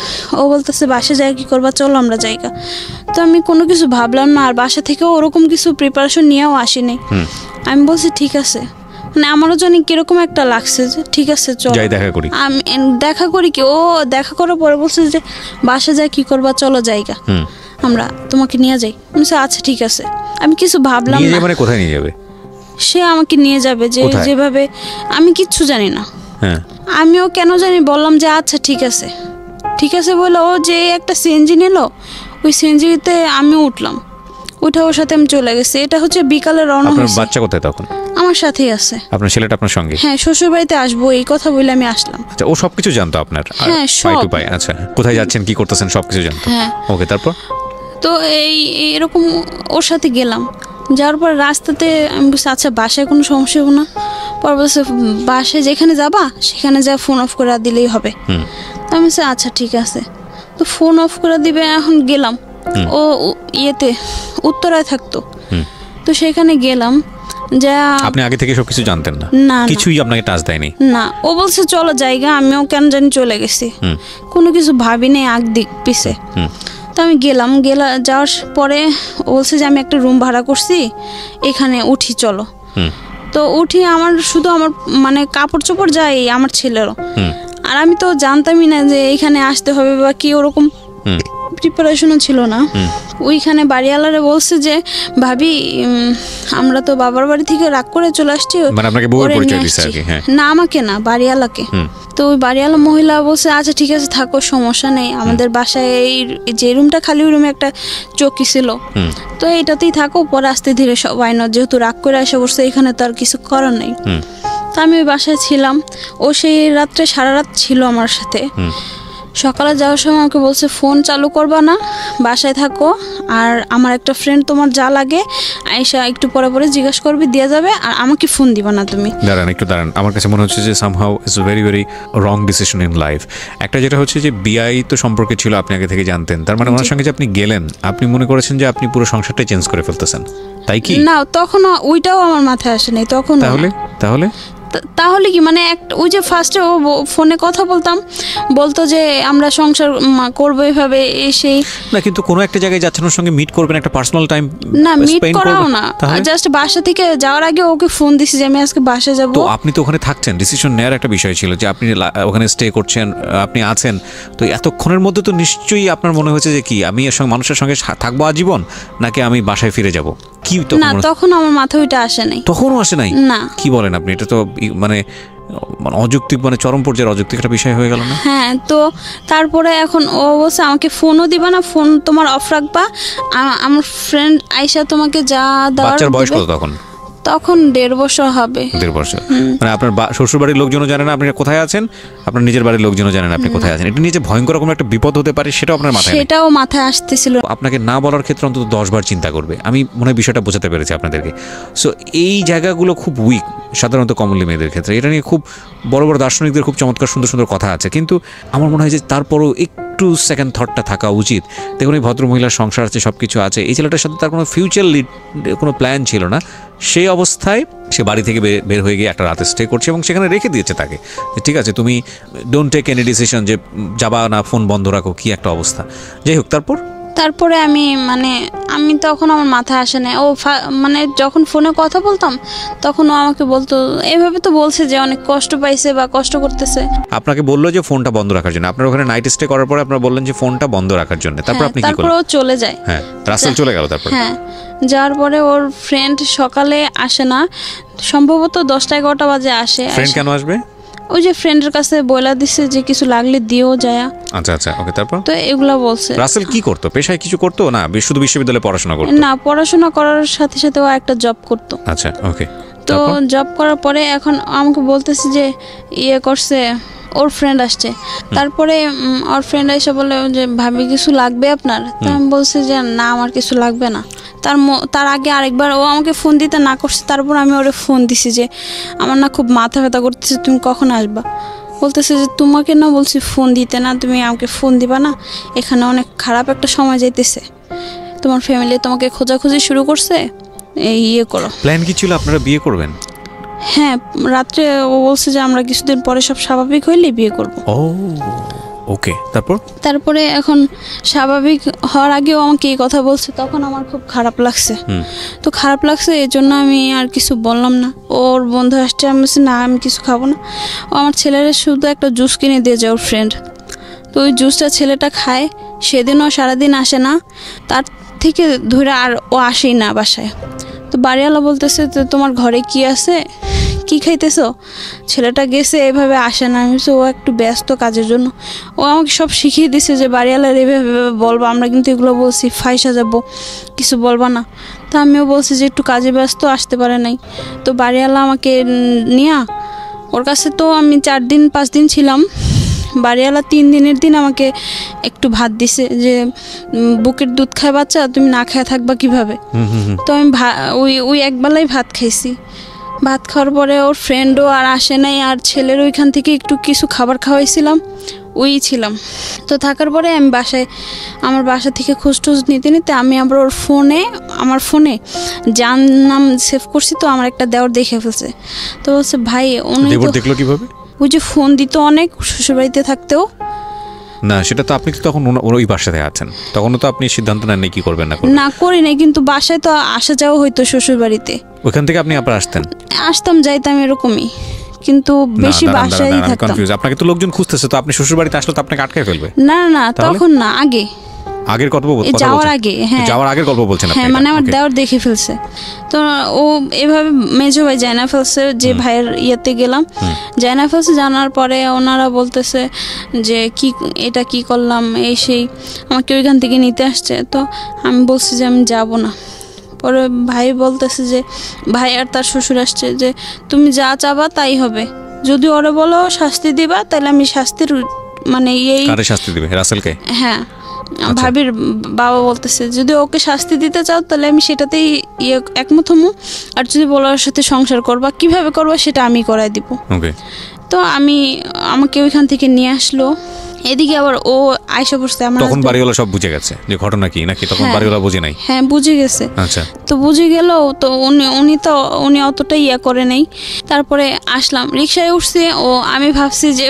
ও বলতেছে বাসা যায় কি করবা, চলো আমরা জায়গা। তো আমি কোনো কিছু ভাবলাম না, আর বাসা থেকেও ওরকম কিছু প্রিপারেশন নিয়েও আসিনি। আমি বলছি ঠিক আছে, মানে আমারও জানি কিরকম একটা লাগছে যে ঠিক আছে চলো আমি দেখা করি। কি ও দেখা করার পরে বলছে যে বাসা যায় কি করবা, চলো জায়গা, আমরা তোমাকে নিয়ে যাই। আচ্ছা ঠিক আছে। আমি কিছু ভাবলাম না। মানে কোথায় নিয়ে যাবে? সে আমাকে নিয়ে যাবে যে যেভাবে, আমি কিচ্ছু জানি না। আমিও কেন জানি বললাম যে আচ্ছা ঠিক আছে ঠিক আছে বলে, ও যে একটা সিএনজি নিল, ওই সিএনজিতে আমি উঠলাম, ওইটা ওর সাথে আমি চলে গেছি। এটা হচ্ছে বিকালে রওনা হয়েছে। আপনার বাচ্চা কোথায় তখন? আমার সাথেই আছে। আপনার ছেলেটা আপনার সঙ্গে? হ্যাঁ, শ্বশুর বাড়িতে আসবো এই কথা বলে আমি আসলাম। আচ্ছা, ও সবকিছু জানতো আপনার? হ্যাঁ, সব। আচ্ছা, কোথায় যাচ্ছেন কি করতেছেন সবকিছু জানতো? হ্যাঁ। ওকে, তারপর? তো এরকম ওর সাথে গেলাম, যাওয়ার পর রাস্তাতে আমি বলছি আচ্ছা বাসায় কোনো সমস্যা হবে না। পর বলছে বাসায় যেখানে যাবা সেখানে যা ফোন অফ করে দিলেই হবে। তো আমি বলছি আচ্ছা ঠিক আছে। তো ফোন অফ করে দিবে। এখন গেলাম, ও ইয়েতে উত্তরায় থাকতো, তো সেখানে গেলাম। যা আপনি আগে থেকে সবকিছু জানতেন না? না, কিছুই আপনাকে টাচ দেয়নি? না, ও বলছে চলো জায়গা, আমিও কেন জানি চলে গেছি, কোনো কিছু ভাবিনি আগ দিক পিছে। তো আমি যাওয়ার পরে বলছে যে আমি একটা রুম ভাড়া করছি, এখানে উঠি চলো। তো উঠি, আমার শুধু আমার মানে কাপড় চোপড় যায় আমার ছেলেরও, আর আমি তো জানতামই না যে এখানে আসতে হবে বা কি, ওরকম প্রিপারেশনও ছিল না। ওইখানে বাড়িওয়ালারে বলছে যে ভাবি আমরা তো বাবার বাড়ি থেকে রাগ করে চলে আসছি, মানে আপনাকে বউয়ের পরিচয় দিছে আর কি? হ্যাঁ, না আমাকে না, বাড়িওয়ালাকে। তো ওই বাড়িওয়ালা মহিলা বলছে আচ্ছা ঠিক আছে থাকো, সমস্যা নেই, আমাদের বাসায় এই যে রুমটা খালি ওই রুমে একটা চৌকি ছিল, তো এইটাতেই থাকো, পরে আস্তে ধীরে সবাই না, যেহেতু রাগ করে এসে বসছে এখানে তো আর কিছু করার নেই। তো আমি ওই বাসায় ছিলাম, ও সেই রাত্রে সারা রাত ছিল আমার সাথে। সকালে যাওয়ার সময় আমাকে বলছে ফোন চালু করবা না, বাসায় থাকো, আর আমার একটা ফ্রেন্ড তোমার যা লাগে আয়েশা একটু পরে পরে জিজ্ঞাসা করবি, দিয়ে যাবে, আর আমাকে ফোন দিবা না তুমি। দাঁড়ান, আমার কাছে মনে হচ্ছে যে somehow it's a very very wrong decision in life. একটা যেটা হচ্ছে যে বিআই তো সম্পর্কে ছিল, আপনি আগে থেকে জানতেন, তার মানে ওনার সঙ্গে যে আপনি গেলেন, আপনি মনে করেছেন যে আপনি পুরো সংসারটাই চেঞ্জ করে ফেলতেছেন, তাই কি? না, তখন ওইটাও আমার মাথায় আসে নাই তখন। তাহলে তাহলে কি মানে ওই যে ফার্স্টে ও ফোনে কথা বলতো যে আমরা সংসার করবো এভাবে সেই না, কিন্তু কোনো একটা জায়গায় যাচ্ছেন ওর সঙ্গে মিট করবেন, একটা পার্সোনাল টাইম না মিট করাও না, জাস্ট বাসা থেকে যাওয়ার আগে ওকে ফোন দিছি যে আমি আজকে বাসা যাব। তো আপনি তো ওখানে থাকছেন, ডিসিশন নেওয়ার একটা বিষয় ছিল যে আপনি ওখানে স্টে করছেন, আপনি আছেন, তো এতক্ষণের মধ্যে তো নিশ্চয়ই আপনার মনে হয়েছে যে কি আমি এর সঙ্গে মানুষের সঙ্গে থাকবো আজীবন নাকি আমি বাসায় ফিরে যাব, কি না তখন আমার মাথায় ওইটা আসে নাই। তখনও আসে নাই? না। কি বলেন আপনি, এটা তো মানে অযৌক্তিক, মানে চরম পর্যায়ের অযৌক্তিক একটা বিষয় হয়ে গেল না? হ্যাঁ, তো তারপরে এখন ও বলছে আমাকে ফোনও দিবা না, ফোন তোমার অফ রাখবা, আমার ফ্রেন্ড আইসা তোমাকে যা দেওয়ার। বাচ্চার বয়স কত তখন? তখন 1.5 বছর হবে। 1.5 বছর। মানে আপনার শ্বশুর বাড়ির লোকজনও জানে না আপনি কোথায় আছেন, আপনার নিজের বাড়ির লোকজনও জানে না আপনি কোথায় আছেন। এটা নিয়ে যে ভয়ঙ্কর রকম একটা বিপদ হতে পারে সেটাও আপনার মাথায়, সেটাও মাথায় আসতেছিল। আপনাকে না বলার ক্ষেত্রে অন্তত 10 বার চিন্তা করবে। আমি মনে হয় বিষয়টা বোঝাতে পেরেছি আপনাদেরকে। সো এই জায়গাগুলো খুব উইক সাধারণত কমনলি মেয়েদের ক্ষেত্রে। এটা নিয়ে খুব বড় বড় দার্শনিকদের খুব চমৎকার সুন্দর সুন্দর কথা আছে, কিন্তু আমার মনে হয় যে তারপরও একটু সেকেন্ড থটটা থাকা উচিত। দেখুন, এই ভদ্রমহিলার সংসার আছে, সব কিছু আছে, এই ছেলেটার সাথে তার কোনো ফিউচার কোনো প্ল্যান ছিল না। সেই অবস্থায় সে বাড়ি থেকে বের হয়ে গিয়ে একটা রাতে স্টে করছে এবং সেখানে রেখে দিয়েছে তাকে, ঠিক আছে তুমি ডোন্ট টেক এনি ডিসিশন যে যাবা না, ফোন বন্ধ রাখো, কি একটা অবস্থা। যাই হোক, তারপরে আমি তখন আমার মাথায় আসে না। ও মানে যখন ফোনে কথা বলতাম তখন ও আমাকে বলতো, এইভাবে তো বলছে যে অনেক কষ্ট পাইছে বা কষ্ট করতেছে। আপনাকে বললো যে ফোনটা বন্ধ রাখার জন্য, আপনার ওখানে নাইট স্টে করার পরে আপনারা বললেন যে ফোনটা বন্ধ রাখার জন্য, তারপর আপনি কি করলেন? তারপর ও চলে যায়। হ্যাঁ, রাসেল চলে গেল তারপর। হ্যাঁ, যাওয়ার পরে ওর ফ্রেন্ড সকালে আসে না, সম্ভবত 10টা-11টা বাজে আসে। ফ্রেন্ড কেন আসবে? ওই যে ফ্রেন্ডের কাছে বইলা দিছে যে কিছু লাগলে দিও যায়। আচ্ছা আচ্ছা, ওকে। তারপর তো এগুলা বলছে। রাসেল কি করতো, পেশায় কিছু করতো না শুধু বিশ্ববিদ্যালয়ে পড়াশোনা করতো? না, পড়াশোনা করার সাথে সাথে ও একটা জব করতো। আচ্ছা, ওকে। তো জব করার পরে এখন আমাকে বলতেছে যে করছে, ওর ফ্রেন্ড আসছে। তারপরে ওর ফ্রেন্ড এসে বলে যে ভাবি কিছু লাগবে আপনার? তো আমি বলছি যে না, আমার কিছু লাগবে না। তার আগে আরেকবার ও আমাকে ফোন দিতে না করছে, তারপর আমি ওরে ফোন দিছি যে আমার না খুব মাথা ব্যথা করতেছে, তুমি কখন আসবা? বলতেছে যে তোমাকে না বলছি ফোন দিতে না, তুমি আমাকে ফোন দিবা না, এখানে অনেক খারাপ একটা সময় যাইতেছে, তোমার ফ্যামিলি তোমাকে খোঁজাখুঁজি শুরু করছে, করো। প্ল্যান কি ছিল আপনারা বিয়ে করবেন? হ্যাঁ, রাত্রে ও বলছে যে আমরা কিছুদিন পরে সব স্বাভাবিক হইলে বিয়ে করব। ও ওকে। তারপরে এখন স্বাভাবিক হওয়ার আগেও আমাকে এই কথা বলছে, তখন আমার খুব খারাপ লাগছে। তো খারাপ লাগছে, এই জন্য আমি আর কিছু বললাম না। ওর বন্ধু আসছে, আমি বলছি না আমি কিছু খাবো না। ও আমার ছেলের শুধু একটা জুস কিনে দিয়ে যায় ওর ফ্রেন্ড। তো ওই জুসটা ছেলেটা খায়, সেদিনও সারাদিন আসে না, তার থেকে ধরে আর ও আসেই না বাসায়। তো বাড়িওয়ালা বলতেছে তো তোমার ঘরে কি আছে, কি খাইতেছো? ছেলেটা গেছে, এভাবে আসে না। আমি ও একটু ব্যস্ত কাজের জন্য। ও আমাকে সব শিখিয়ে দিছে যে বাড়িওয়ালার এভাবে বলবো, আমরা কিন্তু এগুলো বলছি ফাইসা যাবো, কিছু বলবা না। তা আমিও বলছি যে একটু কাজে ব্যস্ত, আসতে পারে নাই। তো বাড়িওয়ালা আমাকে নিয়ে ওর কাছে তো আমি 4-5 দিন ছিলাম। বাড়িওয়ালা 3 দিনের দিন আমাকে একটু ভাত দিছে, যে বুকের দুধ খায় বাচ্চা, তুমি না খায় থাকবা কিভাবে? তো আমি ওই একবেলাই ভাত খাইছি। ভাত খাওয়ার পরে ওর ফ্রেন্ডও আর আসে নাই, আর ছেলের ওইখান থেকে একটু কিছু খাবার খাওয়াইছিলাম, ওই ছিলাম। তো থাকার পরে আমি আমার বাসা থেকে খোঁজ নিতে আমি আবার আমার ফোনে যার নাম সেভ করছি, তো আমার একটা দেওর দেখে ফেলছে। তো বলছে ভাই, দেখলো কিভাবে? ওই যে ফোন দিত অনেক শ্বশুরবাড়িতে থাকতেও। না, সেটা তো আপনি তো তখন ওই বাসাতে আছেন, তখনও তো আপনি সিদ্ধান্ত নেন কি করবেন না করি নাই, কিন্তু বাসায় তো আসা যাওয়া হইতো শ্বশুরবাড়িতে। ওইখান থেকে আপনি আবার আসতাম যাইতাম এরকমই, কিন্তু বেশি বাসায় থাকতাম। আপনাকে তো লোকজন খুঁজতেছে, তো আপনি শ্বশুরবাড়িতে আসলে তো আপনাকে আটকায় ফেলবে। না তখন না, আগের গল্প যাওয়ার আগে। হ্যাঁ, যাওয়ার আগের গল্প বলছেন আপনি? হ্যাঁ, মানে আমার দেওর দেখে ফেলছে। তো ও এভাবে মেজো ভাই জানা ফেলছে যে ভাইয়ের ইয়েতে গেলাম, জানা ফেলছে। জানার পরে ওনারা বলতেছে যে এটা কি করলাম, এই সেই, আমাকে ওইখান থেকে নিতে আসছে। তো আমি বলছি যে আমি যাব না। পরে ভাই বলতেছে যে ভাই আর তার শ্বশুর আসছে, যে তুমি যা চাবা তাই হবে, যদি ওরে বলো শাস্তি দিবা তাহলে আমি শাস্তির মানে শাস্তি দিবে রাসেলকে। হ্যাঁ, ভাবির বাবা বলতেছে যদি ওকে শাস্তি দিতে চাও তাহলে আমি সেটাতেই একমত হমু, আর যদি বলো ওর সাথে সংসার করবা, কিভাবে করবা সেটা আমি করাই দিব। ওকে। তো আমাকে ওইখান থেকে নিয়ে আসলো, এদিকে আবার ও আয়সা পড়ছে আমার তখন বাড়িওয়ালা সব বুঝে গেছে যে ঘটনা কি, নাকি তখন বাড়িওয়ালা বুঝে নাই? হ্যাঁ বুঝে গেছে। আচ্ছা, তো বুঝে গেল তো উনি অতটা ইয়া করে নেই। তারপরে আসলাম, রিক্সায় উঠছে ও, আমি ভাবছি যে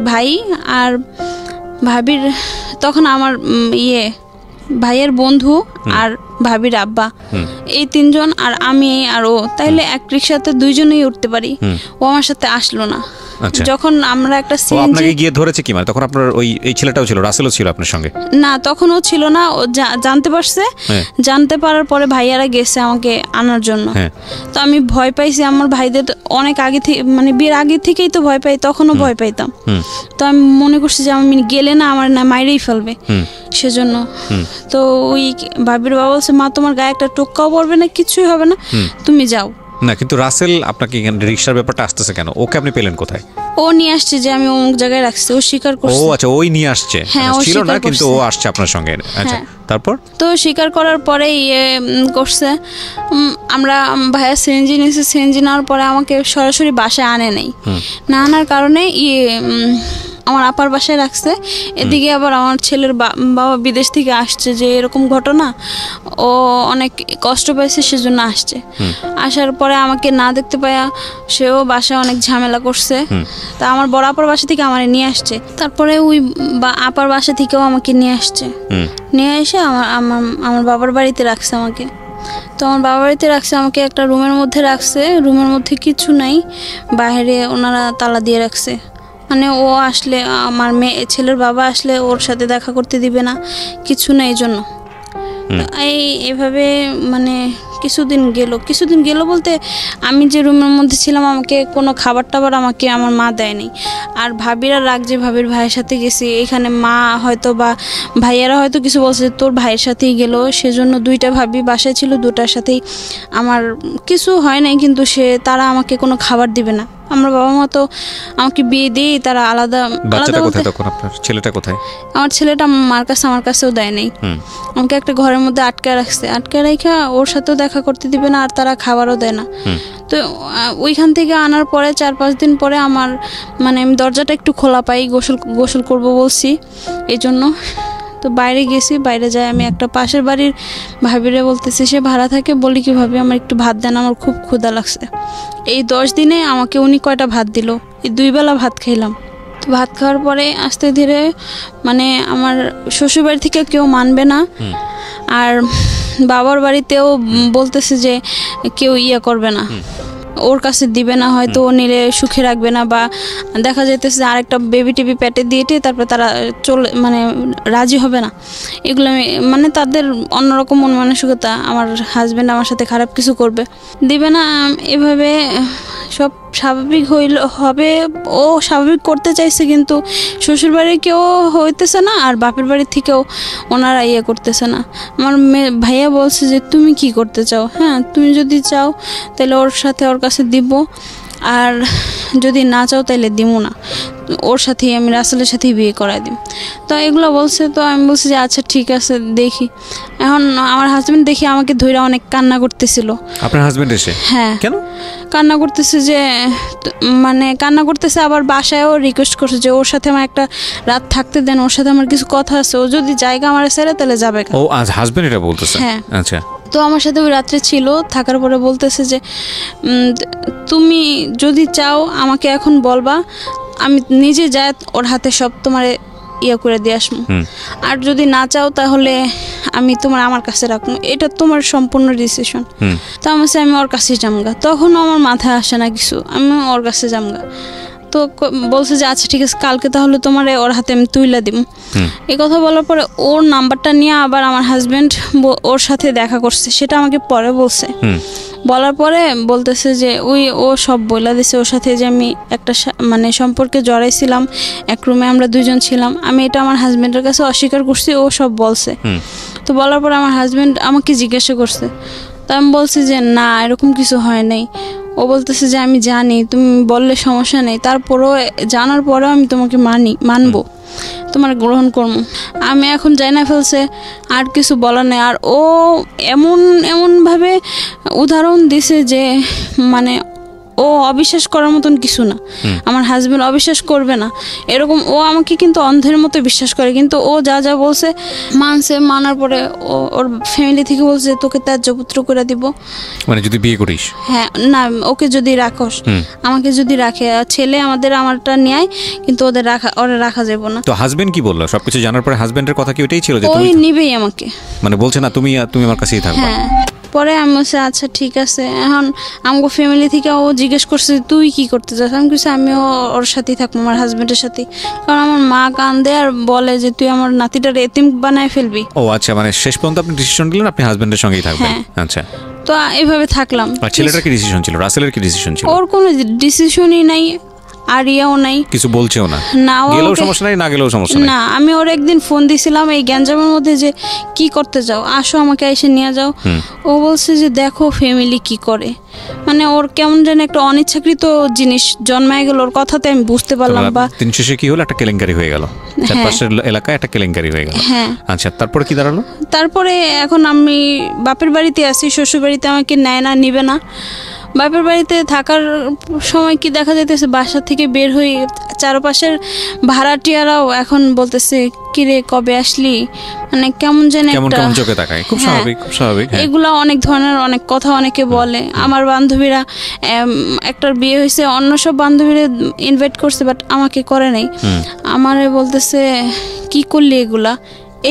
ভাই আর ভাবির, তখন আমার ভাইয়ের বন্ধু আর ভাবির আব্বা, এই তিনজন আর আমি আর ও, তাইলে এক রিক্সাতে দুইজনেই উঠতে পারি। ও আমার সাথে আসলো না। যখন আমরা একটা আপনাকে গিয়ে ধরেছে কি, মানে তখন আপনার এই ছেলেটাও ছিল, রাসেলও ছিল আপনার সঙ্গে? না, তখন ও ছিল না। ও জানতে পারছে, জানতে পারার পরে ভাইয়ারা গেছে আমাকে আনার জন্য। তো আমি ভয় পাইছি, আমার ভাইদের অনেক আগে থেকে, মানে বিয়ের আগে থেকেই তো ভয় পাই, তখনও ভয় পাইতাম। তো আমি মনে করছি যে আমি গেলে না আমার না মাইরেই ফেলবে, সেজন্য। তো ওই ভাবির বাবা বলছে, মা তোমার গায়ে একটা টোক্কাও পড়বে না, কিছুই হবে না, তুমি যাও না। কিন্তু রাসেল আপনাকে রিকশার ব্যাপারটা আসতেছে কেন? ওকে আপনি পেলেন কোথায়? ও নিয়ে আসছে যে আমি অমুক জায়গায় রাখছি, ও স্বীকার করছে। ও আচ্ছা, ওই নিয়ে আসছে, ছিল না কিন্তু ও আসছে আপনার সঙ্গে। আচ্ছা, তারপর তো স্বীকার করার পরে করছে, আমরা ভাইয়া সিএনজি নিয়েছে, সিএনজি নেওয়ার পরে আমাকে সরাসরি বাসায় আনে নাই। না আনার কারণে আমার আপার বাসায় রাখছে। এদিকে আবার আমার ছেলের বাবা বিদেশ থেকে আসছে, যে এরকম ঘটনা, ও অনেক কষ্ট পাইছে, সেজন্য আসছে। আসার পরে আমাকে না দেখতে পায়া সেও বাসায় অনেক ঝামেলা করছে। তা আমার বড় আপার বাসা থেকে আমার নিয়ে আসছে, তারপরে ওই আপার বাসা থেকেও আমাকে নিয়ে আসছে। নিয়ে এসে আমার বাবার বাড়িতে রাখছে আমাকে। তো আমার বাবার বাড়িতে রাখছে আমাকে, একটা রুমের মধ্যে রাখছে, রুমের মধ্যে কিছু নাই, বাইরে ওনারা তালা দিয়ে রাখছে। মানে ও আসলে, আমার ছেলের বাবা আসলে ওর সাথে দেখা করতে দিবে না, কিছু না, এই জন্য। এইভাবে মানে কিছুদিন গেল বলতে, আমি যে রুমের মধ্যে ছিলাম আমাকে কোনো খাবার টাবার আমাকে আমার মা দেয়নি। আর ভাবিরা রাগ, যে ভাবির ভাইয়ের সাথে গেছি, এখানে মা হয়তো বা ভাইয়ারা হয়তো কিছু বলছে, তোর ভাইয়ের সাথেই গেল, সেজন্য দুইটা ভাবি বাসায় ছিল, দুটার সাথেই আমার কিছু হয় নাই, কিন্তু তারা আমাকে কোনো খাবার দিবে না। আমার বাবা মা তো আমাকে বিয়ে দিয়ে তারা আলাদা। ছেলেটা কোথায়? আমার ছেলেটা মার কাছে, আমার কাছেও দেয় নাই, আমাকে একটা ঘরের মধ্যে আটকে রাখছে। আটকে রেখে ওর সাথেও দেখা করতে দিবে না, আর তারা খাবারও দেয় না। তো ওইখান থেকে আনার পরে 4-5 দিন পরে আমার মানে আমি দরজাটা একটু খোলা পাই, গোসল করব বলছি, এই জন্য। তো বাইরে গেছি, বাইরে যাই আমি একটা পাশের বাড়ির ভাবিরে বলতেছি, সে ভাড়া থাকে, বলি কি ভাবি আমার একটু ভাত দেন, আমার খুব ক্ষুধা লাগছে। এই 10 দিনে আমাকে উনি কয়টা ভাত দিল, এই 2 বেলা ভাত খাইলাম। তো ভাত খাওয়ার পরে আস্তে ধীরে মানে আমার শ্বশুরবাড়ি থেকে কেউ মানবে না, আর বাবার বাড়িতেও বলতেছে যে কেউ করবে না, ওর কাছে দিবে না, হয়তো ও নিলে সুখে রাখবে না, বা দেখা যাইতেছে আরেকটা বেবি টিবি পেটে দিয়েটে তারপর তারা মানে রাজি হবে না। এগুলো মানে তাদের অন্যরকম মন মানসিকতা, আমার হাজব্যান্ড আমার সাথে খারাপ কিছু করবে, দিবে না। এভাবে সব স্বাভাবিক হবে, ও স্বাভাবিক করতে চাইছে, কিন্তু শ্বশুরবাড়ির কেউ হইতেছে না, আর বাপের বাড়ির থেকেও ওনারা করতেছে না। আমার ভাইয়া বলছে যে তুমি কি করতে চাও, হ্যাঁ তুমি যদি চাও তাহলে ওর কাছে দিব, আর যদি না চাও তাহলে দিব না, ওর সাথেই আমি রাসেলের সাথেই বিয়ে করাই দিই। তো এগুলো বলছে। তো আমি বলছি যে আচ্ছা ঠিক আছে দেখি। এখন আমার হাজবেন্ড দেখি আমাকে ধইরা অনেক কান্না করতেছিল। আপনার হাজবেন্ড এসে? হ্যাঁ। কেন কান্না করতেছে? যে মানে কান্না করতেছে, আবার বাসায়ও রিকোয়েস্ট করছে যে ওর সাথে আমার একটা রাত থাকতে দেন, ওর সাথে আমার কিছু কথা আছে, ও যদি জায়গা আমার ছেড়ে তাহলে যাবে। ও আজ হাজবেন্ড এটা বলতেছে? হ্যাঁ। আচ্ছা। তো আমার সাথে ওই রাত্রে ছিল, থাকার পরে বলতেছে যে তুমি যদি চাও আমাকে এখন বলবা, আমি নিজে যাই ওর হাতে সব তোমার করে দিয়ে আসবো, আর যদি না চাও তাহলে আমি আমার কাছে রাখবো, এটা তোমার সম্পূর্ণ ডিসিশন। তো আমি ওর কাছে জামগা, তখন আমার মাথায় আসে না কিছু, আমি ওর কাছে জামগা। তো বলছে যে আচ্ছা ঠিক আছে, কালকে তাহলে তোমার ওর হাতে আমি তুইলা দিব। এই কথা বলার পরে ওর নাম্বারটা নিয়ে আবার আমার হাজবেন্ড ওর সাথে দেখা করছে, সেটা আমাকে পরে বলছে। বলার পরে বলতেছে যে ও সব বলে দিছে ওর সাথে, যে আমি একটা মানে সম্পর্কে জড়াইছিলাম, এক রুমে আমরা 2 জন ছিলাম, আমি এটা আমার হাজবেন্ডের কাছে অস্বীকার করছি, ও সব বলছে। তো বলার পরে আমার হাজবেন্ড আমাকে জিজ্ঞাসা করছে, তো আমি বলছি যে না এরকম কিছু হয় নাই। ও বলতেছে যে আমি জানি, তুমি বললে সমস্যা নেই, তারপরেও জানার পরেও আমি তোমাকে মানবো, তোমার গ্রহণ করবো। আমি এখন জানা ফেলছে, আর কিছু বলার নেই। আর ও এমনভাবে উদাহরণ দিছে যে মানে ও অবিশ্বাস করার মতন কিছু না, আমার হাজবেন্ড অবিশ্বাস করবে না এরকম। ও আমাকে কিন্তু অন্ধের মতো বিশ্বাস করে, কিন্তু ও যা যা বলছে মানছে, মানার পরে ওর ফ্যামিলি থেকে বলছে তোকে ত্যায্যপুত্র করে দিব, মানে যদি বিয়ে করিস। হ্যাঁ না, ওকে যদি রাখস, আমাকে যদি রাখে, ছেলে আমারটা নেয়, কিন্তু ওরা রাখা যাবে না। তো হাজবেন্ড কি বললো সবকিছু জানার পরে? হাজবেন্ডের কথা কি ওইটাই ছিল যে ওই নিবেই আমাকে, মানে বলছে না তুমি আমার কাছেই থাকবে? হ্যাঁ। পরে আমি বলছি আচ্ছা ঠিক আছে। এখন আমাকে ফ্যামিলি থেকে ও জিজ্ঞেস করছে তুই কি করতে চাস, আমি কিছু আমিও ওর সাথেই থাকবো, আমার হাজবেন্ডের সাথে। কারণ আমার মা কান্দে আর বলে যে তুই আমার নাতিটার এতিম বানায় ফেলবি। ও আচ্ছা, মানে শেষ পর্যন্ত আপনি ডিসিশন নিলেন আপনি হাজবেন্ডের সঙ্গেই থাকবেন। আচ্ছা, তো এইভাবে থাকলাম। আর ছেলেটার কি ডিসিশন ছিল? রাসেলের কি ডিসিশন ছিল? ওর কোনো ডিসিশনই নাই, আর ইয়াও নাই, কিছু বলছেও না। না, গেলেও সমস্যা নাই, না গেলেও সমস্যা নাই। না, আমি ওর একদিন ফোন দিছিলাম এই গ্যাঞ্জামের মধ্যে যে কি করতে যাও, আসো আমাকে এসে নিয়ে যাও। ও বলছে যে দেখো ফ্যামিলি কি করে, মানে ওর কেমন যেন একটা অনিচ্ছাকৃত জিনিস জন্মায় গেল ওর কথাতে, আমি বুঝতে পারলাম। বা দিন শেষে কি হলো, একটা কেলেঙ্কারি হয়ে গেল, চারপাশের এলাকায় একটা কেলেঙ্কারি হয়ে গেল। হ্যাঁ, আচ্ছা, তারপরে কি দাঁড়ালো? তারপরে এখন আমি বাপের বাড়িতে আছি, শ্বশুর বাড়িতে আমাকে নেয় না, নিবে না। বাপের বাড়িতে থাকার সময় কি দেখা যাইতেছে, বাসা থেকে বের হয়ে চারপাশের ভাড়াটিয়ারাও এখন বলতেছে কিরে কবে আসলি, মানে কেমন যেন একটা চোখে তাকায়। খুব স্বাভাবিক, খুব স্বাভাবিক। এগুলা অনেক ধরনের অনেক কথা অনেকে বলে। আমার বান্ধবীরা একটার বিয়ে হয়েছে, অন্য সব বান্ধবীরা ইনভাইট করছে, বাট আমাকে করে নাই। আমারে বলতেছে কি করলি এগুলা,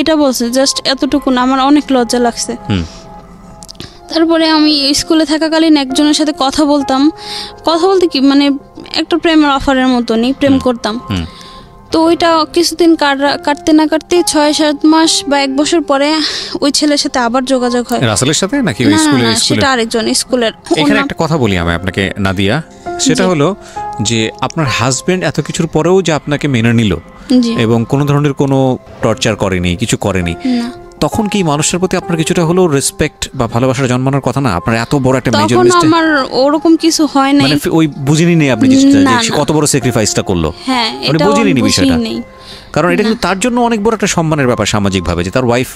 এটা বলছে, জাস্ট এতটুকু না। আমার অনেক লজ্জা লাগছে। তারপরে আমি স্কুলে থাকাকালীন একজনের সাথে কথা বলতে কি মানে একটা প্রেমের অফারের মতনই প্রেম করতাম। তো ওইটা কিছুদিন কাটতে না কাটতে 6-7 মাস বা 1 বছর পরে ওই ছেলের সাথে আবার যোগাযোগ হয়। রাসেলের সাথে নাকি স্কুলের? সেটা আরেকজন স্কুলের। এখানে একটা কথা বলি আমি আপনাকে নাদিয়া, সেটা হলো যে আপনার হাজবেন্ড এত কিছুর পরেও যে আপনাকে মেনে নিল এবং কোনো ধরনের কোনো টর্চার করেনি, কিছু করেনি, তখন কি মানুষের প্রতি আপনার কিছুটা হলো রেসপেক্ট বা ভালোবাসার জন্মানোর কথা না? আপনার এত বড় একটা মেজর মিস্টেক। তখন আমার ওরকম কিছু হয় নাই, মানে ওই বুঝিনি নেই আপনি কত বড় স্যাক্রিফাইসটা করলো। হ্যাঁ, মানে বুঝিনি বিষয়টা, কারণ এটা কিন্তু তার জন্য অনেক বড় একটা সম্মানের ব্যাপার সামাজিকভাবে, যে তার ওয়াইফ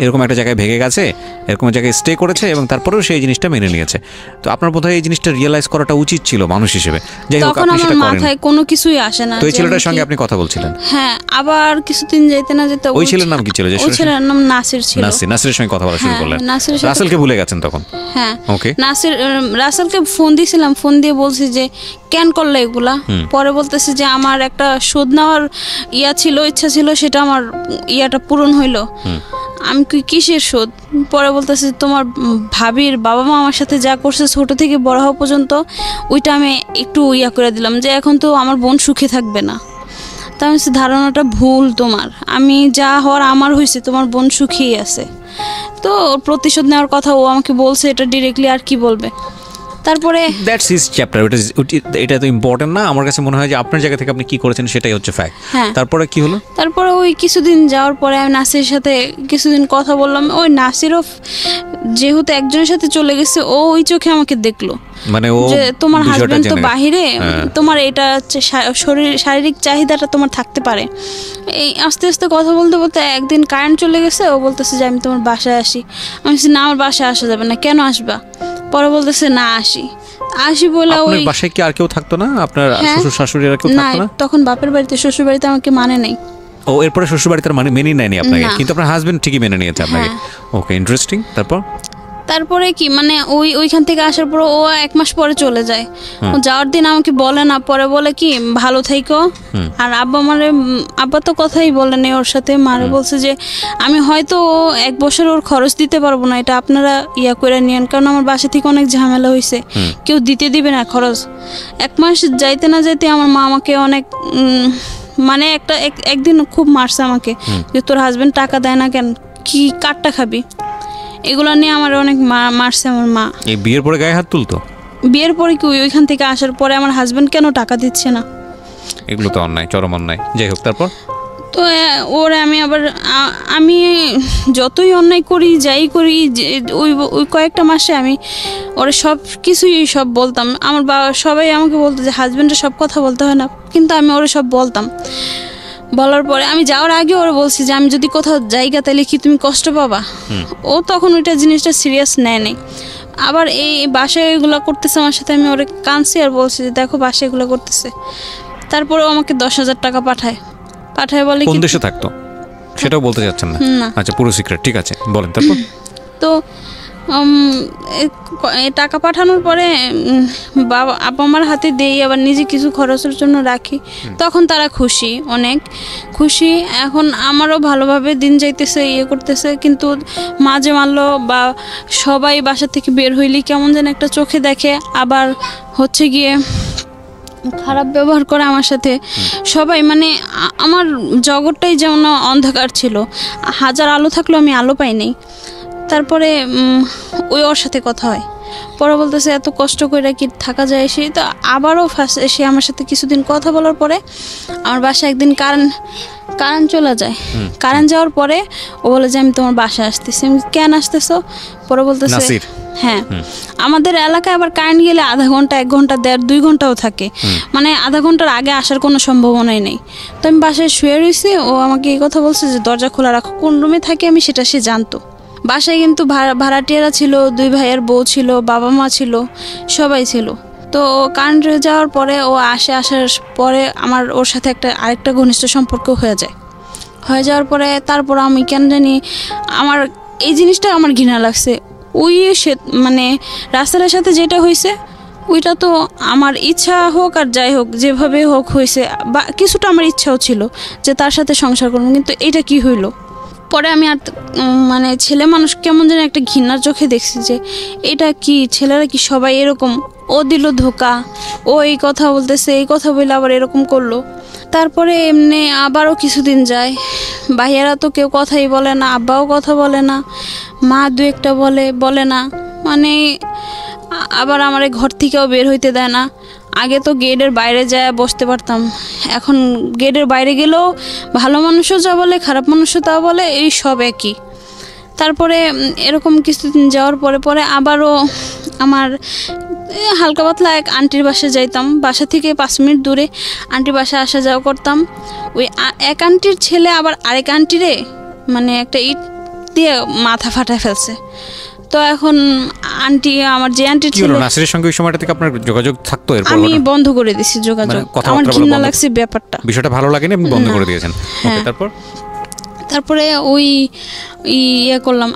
এরকম একটা জায়গায় ভেগে গেছে, এরকম জায়গায় স্টে করেছে এবং তারপরেও সেই জিনিসটা মেনে নিয়েছে। তো আপনার বোধহয় এই জিনিসটা রিয়েলাইজ করাটা উচিত ছিল মানুষ হিসেবে। যাই হোক, আপনি সেটা করেন। মাথায় কোনো কিছুই আসে না। তো এই ছেলেটার সঙ্গে আপনি কথা বলছিলেন? হ্যাঁ, আবার কিছুদিন যেতে না যেতে ওই ছেলের নাম কি ছিল? ওই ছেলের নাম নাসির ছিল। নাসিরের সঙ্গে কথা বলা শুরু করলেন? রাসেলকে ভুলে গেছেন তখন? হ্যাঁ, ওকে। রাসেলকে ফোন দিয়েছিলাম, ফোন দিয়ে বলছি যে কেন করলে এগুলা। পরে বলতেছে যে আমার একটা শোধ নেওয়ার ইচ্ছা ছিল, সেটা আমার ইয়াটা পূরণ হইলো। আমি কিসের শোধ? পরে বলতেছে তোমার ভাবির বাবা মা আমার সাথে যা করছে ছোট থেকে বড় হওয়া পর্যন্ত, ওইটা আমি একটু করে দিলাম, যে এখন তো আমার বোন সুখে থাকবে না। তা আমি ধারণাটা ভুল তোমার, আমি যা হওয়ার আমার হয়েছে, তোমার বোন সুখেই আছে। তো প্রতিশোধ নেওয়ার কথা ও আমাকে বলছে, এটা ডিরেক্টলি আর কি বলবে। তারপরে দ্যাটস হিজ চ্যাপ্টার, এটা তো ইম্পর্টেন্ট না। আমার কাছে মনে হয় যে আপনার জায়গা থেকে আপনি কি করেছেন সেটাই হচ্ছে ফ্যাক্ট। তারপরে কি হলো? তারপরে ওই কিছুদিন যাওয়ার পরে আমি নাসিরের সাথে কিছুদিন কথা বললাম। ওই নাসিরও যেহেতু একজনের সাথে চলে গেছে, ও ওই চোখে আমাকে দেখলো, মানে ও যে তোমার হাজবেন্ড তো বাহিরে, তোমার এটা শারীরিক চাহিদাটা তোমার থাকতে পারে। এই আস্তে আস্তে কথা বলতে বলতে একদিন কারেন্ট চলে গেছে। ও বলতেছে যে আমি তোমার বাসায় আসি। আমি বলছি না, আমার বাসায় আসা যাবে না। কেন আসবা? পরে বলতেছে না আসি বলে। ওই বাসায় কি আর কেউ থাকতো না? আপনার শ্বশুর শাশুড়ি আর কেউ থাকতো না তখন? বাপের বাড়িতে, শ্বশুর বাড়িতে আমাকে মানে নাই। ও, এরপরে শ্বশুর বাড়িতে মেনে নেয়নি আপনাকে, কিন্তু আপনার হাজবেন্ড ঠিকই মেনে নিয়েছে আপনাকে। ওকে, ইন্টারেস্টিং। তারপরে কি মানে ওইখান থেকে আসার পর ও 1 মাস পরে চলে যায়। ও যাওয়ার দিন আমাকে বলে না, পরে বলে কি ভালো থাইকো। আর আব্বা তো কথাই বলে নেই ওর সাথে। মারে বলছে যে আমি হয়তো 1 বছর ওর খরচ দিতে পারবো না, এটা আপনারা করে নিয়েন, কারণ আমার বাসা থেকে অনেক ঝামেলা হয়েছে, কেউ দিতে দিবে না খরচ। 1 মাস যাইতে না যাইতে আমার মা আমাকে অনেক মানে একদিন খুব মারছে আমাকে, যে তোর হাজবেন্ড টাকা দেয় না কেন, কি কাটটা খাবি, এগুলো নিয়ে আমার অনেক মারছে আমার মা। এই বিয়ের পরে গায়ে হাত তুলতো? বিয়ের পরে কি ওইখান থেকে আসার পরে আমার হাজবেন্ড কেন টাকা দিচ্ছে না? এগুলো তো অন্যায়, চরম অন্যায়। যাই হোক, তারপর তো ওরে আমি যতই অন্যায় করি, যাই করি, ওই কয়েকটা মাসে আমি ওরে সব বলতাম। আমার সবাই আমাকে বলতো যে হাজবেন্ডের সব কথা বলতে হয় না, কিন্তু আমি ওরে সব বলতাম। বলার পরে আমি যাওয়ার আগে ওরা বলছি যে আমি যদি কোথাও জায়গা তাহলে কি তুমি কষ্ট পাবা? ও তখন ওইটা জিনিসটা সিরিয়াস নেয় নাই। আবার এই বাসায় এগুলো করতেছে আমার সাথে, আমি ওরে কাঁদছি আর বলছি যে দেখো বাসায় এগুলো করতেছে। তারপরেও আমাকে 10,000 টাকা পাঠায় বলে কোন দেশে থাকতো সেটাও বলতে যাচ্ছেন না? না। আচ্ছা, পুরো সিক্রেট, ঠিক আছে বলেন। তারপর তো এই টাকা পাঠানোর পরে বাবা আপা আমার হাতে দেই, আবার নিজে কিছু খরচের জন্য রাখি। তখন তারা খুশি, অনেক খুশি। এখন আমারও ভালোভাবে দিন যাইতেছে, করতেছে। কিন্তু মাঝে মারলো বা সবাই বাসা থেকে বের হইলি কেমন যেন একটা চোখে দেখে, আবার হচ্ছে গিয়ে খারাপ ব্যবহার করে আমার সাথে সবাই। মানে আমার জগৎটাই যেমন অন্ধকার ছিল, হাজার আলো থাকলেও আমি আলো পাই নাই। তারপরে ওর সাথে কথা হয়, পরে বলতেছে এত কষ্ট করে কি থাকা যায়। সে তো আবারও ফার্স্ট এসে আমার সাথে কিছুদিন কথা বলার পরে আমার বাসায় একদিন কারেন্ট চলে যায়। কারেন্ট যাওয়ার পরে ও বলে যে আমি তোমার বাসায় আসতেছি। আমি কেন আসতেছো? পরে বলতেছে হ্যাঁ, আমাদের এলাকায় আবার কারেন্ট গেলে আধা ঘন্টা, 1 ঘন্টা, 1.5-2 ঘন্টাও থাকে। মানে আধা ঘন্টার আগে আসার কোনো সম্ভাবনাই নেই। তো আমি বাসায় শুয়ে রয়েছি, ও আমাকে এই কথা বলছে যে দরজা খোলা রাখো। কোন রুমে থাকে আমি সেটা সে জানতো। বাসায় কিন্তু ভাড়াটিয়ারা ছিল, 2 ভাইয়ের বউ ছিল, বাবা মা ছিল, সবাই ছিল। তো কারেন্ট যাওয়ার পরে ও আসার পরে আমার ওর সাথে আরেকটা ঘনিষ্ঠ সম্পর্ক হয়ে যাওয়ার পরে তারপর আমি কেন জানি আমার এই জিনিসটা আমার ঘৃণা লাগছে। সে মানে রাসেলের সাথে যেটা হয়েছে ওইটা তো আমার ইচ্ছা হোক আর যাই হোক, যেভাবে হোক হয়েছে, বা কিছুটা আমার ইচ্ছাও ছিল যে তার সাথে সংসার করবো। কিন্তু এটা কি হইলো? পরে আমি আর মানে ছেলে মানুষ কেমন যেন একটা ঘৃণার চোখে দেখছি যে এটা কি, ছেলেরা কি সবাই এরকম? ও দিল ধোকা, ও এই কথা বলতেছে, এই কথা বলে আবার এরকম করলো। তারপরে এমনি আবারও কিছুদিন যায়, ভাইয়েরা তো কেউ কথাই বলে না, আব্বাও কথা বলে না, মা 2-একটা বলে না। মানে আবার আমার ঘর থেকেও বের হইতে দেয় না। আগে তো গেটের বাইরে যায় বসতে পারতাম, এখন গেটের বাইরে গেলেও ভালো মানুষও যা বলে, খারাপ মানুষও তা বলে, এই সব একই। তারপরে এরকম কিছুদিন যাওয়ার পরে আবারও আমার হালকা পাতলা এক আন্টির বাসায় যাইতাম। বাসা থেকে 5 মিনিট দূরে আন্টির বাসায় আসা যাওয়া করতাম। ওই এক আন্টির ছেলে আবার আরেক আন্টিরে মানে একটা ইট দিয়ে মাথা ফাটায় ফেলছে। তো এখন আন্টি, আমার যে আন্টির ছেলে, নাসিরের সঙ্গে ওই সময়টা থেকে আপনার যোগাযোগ থাকতো? এরপর আমি বন্ধ করে দিয়েছি যোগাযোগ, আমার ঘৃণা লাগছে ব্যাপারটা, বিষয়টা ভালো লাগেনি, আপনি বন্ধ করে দিয়েছেন। তারপরে ওই করলাম।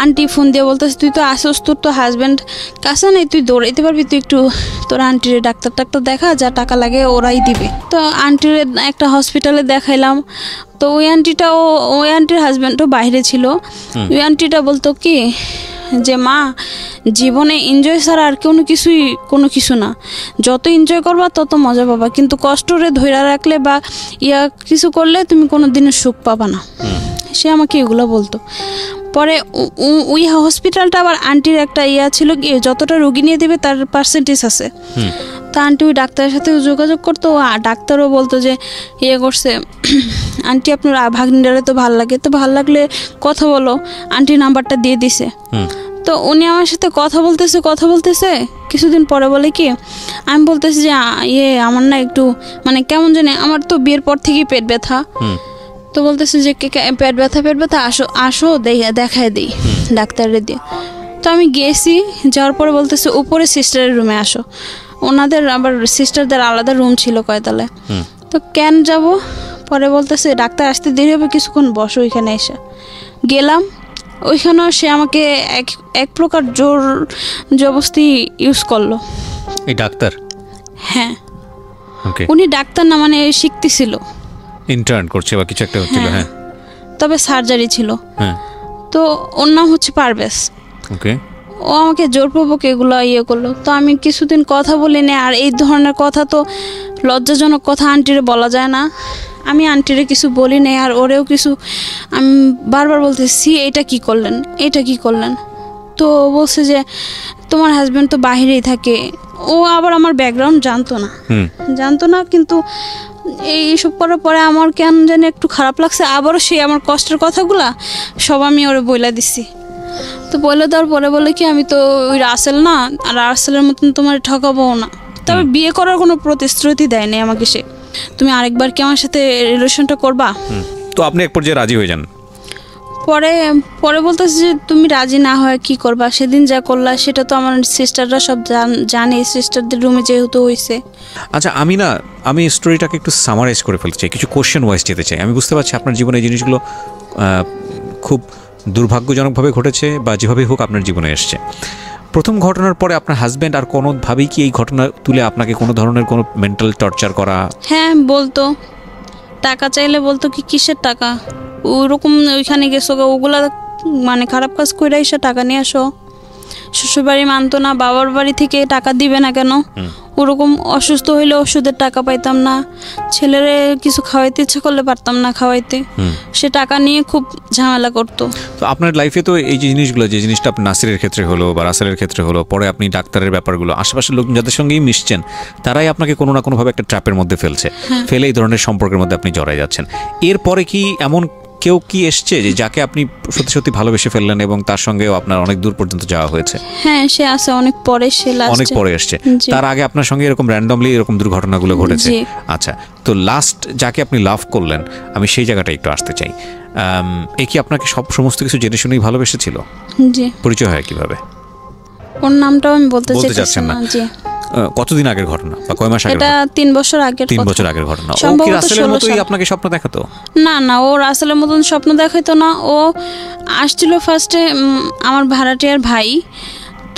আন্টি ফোন দিয়ে বলতেছে তুই তো আসোস, তোর তো হাজব্যান্ড কাছে নেই, তুই দৌড়াইতে পারবি, তুই একটু তোর আন্টির ডাক্তার দেখা, যা টাকা লাগে ওরাই দিবে। তো আন্টির একটা হসপিটালে দেখাইলাম। তো ওই আন্টির হাজব্যান্ডও বাইরে ছিল। ওই আন্টিটা বলতো কি যে মা, জীবনে এনজয় ছাড়া আর কোনো কিছু না, যত এনজয় করবা তত মজা পাবা, কিন্তু কষ্টরে ধৈর্য রাখলে বা কিছু করলে তুমি কোনো দিনের সুখ পাবা না। সে আমাকে এগুলো বলতো। পরে ওই হসপিটালটা আবার আন্টির একটা ছিল কি, যতটা রোগী নিয়ে দেবে তার পার্সেন্টেজ আছে। তা আন্টি ওই ডাক্তারের সাথে যোগাযোগ করতো, ডাক্তারও বলতো যে করছে আন্টি আপনার ভাগ্নিটারে তো ভাল লাগে, তো ভাল লাগলে কথা বলো। আন্টি নাম্বারটা দিয়ে দিছে। তো উনি আমার সাথে কথা বলতেছে কিছুদিন পরে বলে কি, আমি বলতেছি যে আমার না একটু মানে কেমন জানি, আমার তো বিয়ের পর থেকেই পেট ব্যথা। তো বলতেছে যে পেট ব্যথা আসো দেখায় দিই ডাক্তারের দিয়ে। তো আমি গেছি, যাওয়ার পরে বলতেছে উপরে সিস্টারের রুমে আসো। ওনাদের আবার সিস্টারদের আলাদা রুম ছিল কয়তলায়। তো কেন যাব? পরে বলতেছে ডাক্তার আসতে দেরি হবে, কিছুক্ষণ বসো ওইখানে এসে। গেলাম, ওইখানেও সে আমাকে এক প্রকার জোর জবরদস্তি ইউজ করলো। এই ডাক্তার? হ্যাঁ, উনি ডাক্তার না, মানে শিখতেছিল, ইন্টার্ন করছে বা কিছু একটা হচ্ছিল। হ্যাঁ, তবে সার্জারি ছিল। হ্যাঁ, তো ওর নাম হচ্ছে পারভেজ। ওকে, ও আমাকে জোরপূর্বক এগুলো করলো। তো আমি কিছুদিন কথা বলি না, আর এই ধরনের কথা তো লজ্জাজনক কথা আন্টিরে বলা যায় না। আমি আন্টিরে কিছু বলি নাই, আর ওরেও কিছু আমি বারবার বলতেছি এটা কি করলেন। তো বলছে যে তোমার হাজব্যান্ড তো বাইরেই থাকে। ও আবার আমার ব্যাকগ্রাউন্ড জানতো না, কিন্তু এইসব করার পরে আমার কেন জানি একটু খারাপ লাগছে। আবারও সে আমার কষ্টের কথাগুলা সব আমি ওরে বইলা দিছি। তো বলে দেওয়ার পরে বলে কি, আমি তো ওই রাসেল না, আর রাসেলের মতন তোমার ঠকাবো না। তবে বিয়ে করার কোনো প্রতিশ্রুতি দেয় নাই আমাকে সে, তুমি আরেকবার কি আমার সাথে রিলেশনটা করবা? তো আপনি এক পর্যায়ে রাজি হয়ে যান? পরে পরে বলতেছে যে তুমি রাজি না হয় কি করবা, সেদিন যা করলা সেটা তো আমার সিস্টাররা সব জানে, সিস্টারদের রুমে যেহেতু হয়েছে। আচ্ছা, আমি স্টোরিটাকে একটু সামারাইজ করে ফেলতে চাই, কিছু কোশ্চেন ওয়াইজ যেতে চাই। আমি বুঝতে পারছি আপনার জীবনে এই জিনিসগুলো খুব দুর্ভাগ্যজনকভাবে ঘটেছে বা যেভাবেই হোক আপনার জীবনে এসছে। প্রথম ঘটনার পরে আপনার হাজব্যান্ড আর কোনোভাবেই কি এই ঘটনা তুলে আপনাকে কোনো ধরনের কোনো মেন্টাল টর্চার করা? হ্যাঁ বলতো, টাকা চাইলে বলতো কি কিসের টাকা, ওরকম ওইখানে গেছো ওগুলা মানে খারাপ কাজ করে এসে টাকা নিয়ে আসো। শ্বশুরবাড়ি মানতো না, বাবার বাড়ি থেকে টাকা দিবে না কেন, ওরকম অসুস্থ হইলে ওষুধের টাকা পাইতাম না, ছেলেরে কিছু খাওয়াইতে ইচ্ছা করলে পারতাম না খাওয়াইতে, সে টাকা নিয়ে খুব ঝামেলা করতো। তো আপনার লাইফে তো এই যে জিনিসগুলো, যে জিনিসটা আপনার নাসিরের ক্ষেত্রে হলো বা রাসেলের ক্ষেত্রে হলো, পরে আপনি ডাক্তারের ব্যাপারগুলো, আশেপাশের লোক যাদের সঙ্গেই মিশছেন তারাই আপনাকে কোনো না কোনোভাবে একটা ট্র্যাপের মধ্যে ফেলছে, ফেলে এই ধরনের সম্পর্কের মধ্যে আপনি জড়াই যাচ্ছেন। এরপরে কি এমন কেউ কি এসছে যে যাকে আপনি সত্যি সত্যি ভালোবেসে ফেললেন এবং তার সঙ্গেও আপনার অনেক দূর পর্যন্ত যাওয়া হয়েছে? হ্যাঁ, সে আসে অনেক পরে, সে অনেক পরে এসছে। তার আগে আপনার সঙ্গে এরকম র্যান্ডমলি এরকম দুর্ঘটনাগুলো ঘটেছে? আচ্ছা, তো লাস্ট যাকে আপনি লাভ করলেন, আমি সেই জায়গাটা একটু আসতে চাই। এ কি আপনাকে সমস্ত কিছু জেনে শুনেই ভালোবেসেছিল? জি। পরিচয় হয় কিভাবে? ওর নামটাও আমি বলতে চাচ্ছেন না? জি। কতদিন আগের ঘটনা বা কয় মাস আগের? এটা 3 বছর আগের। 3 বছর আগের ঘটনা। ও কি রাসেলের মতোই আপনাকে স্বপ্ন দেখাতো? না না, ও রাসেলের মতন স্বপ্ন দেখাইতো না। ও আসছিল ফার্স্টে আমার ভাড়াটিয়ার ভাই,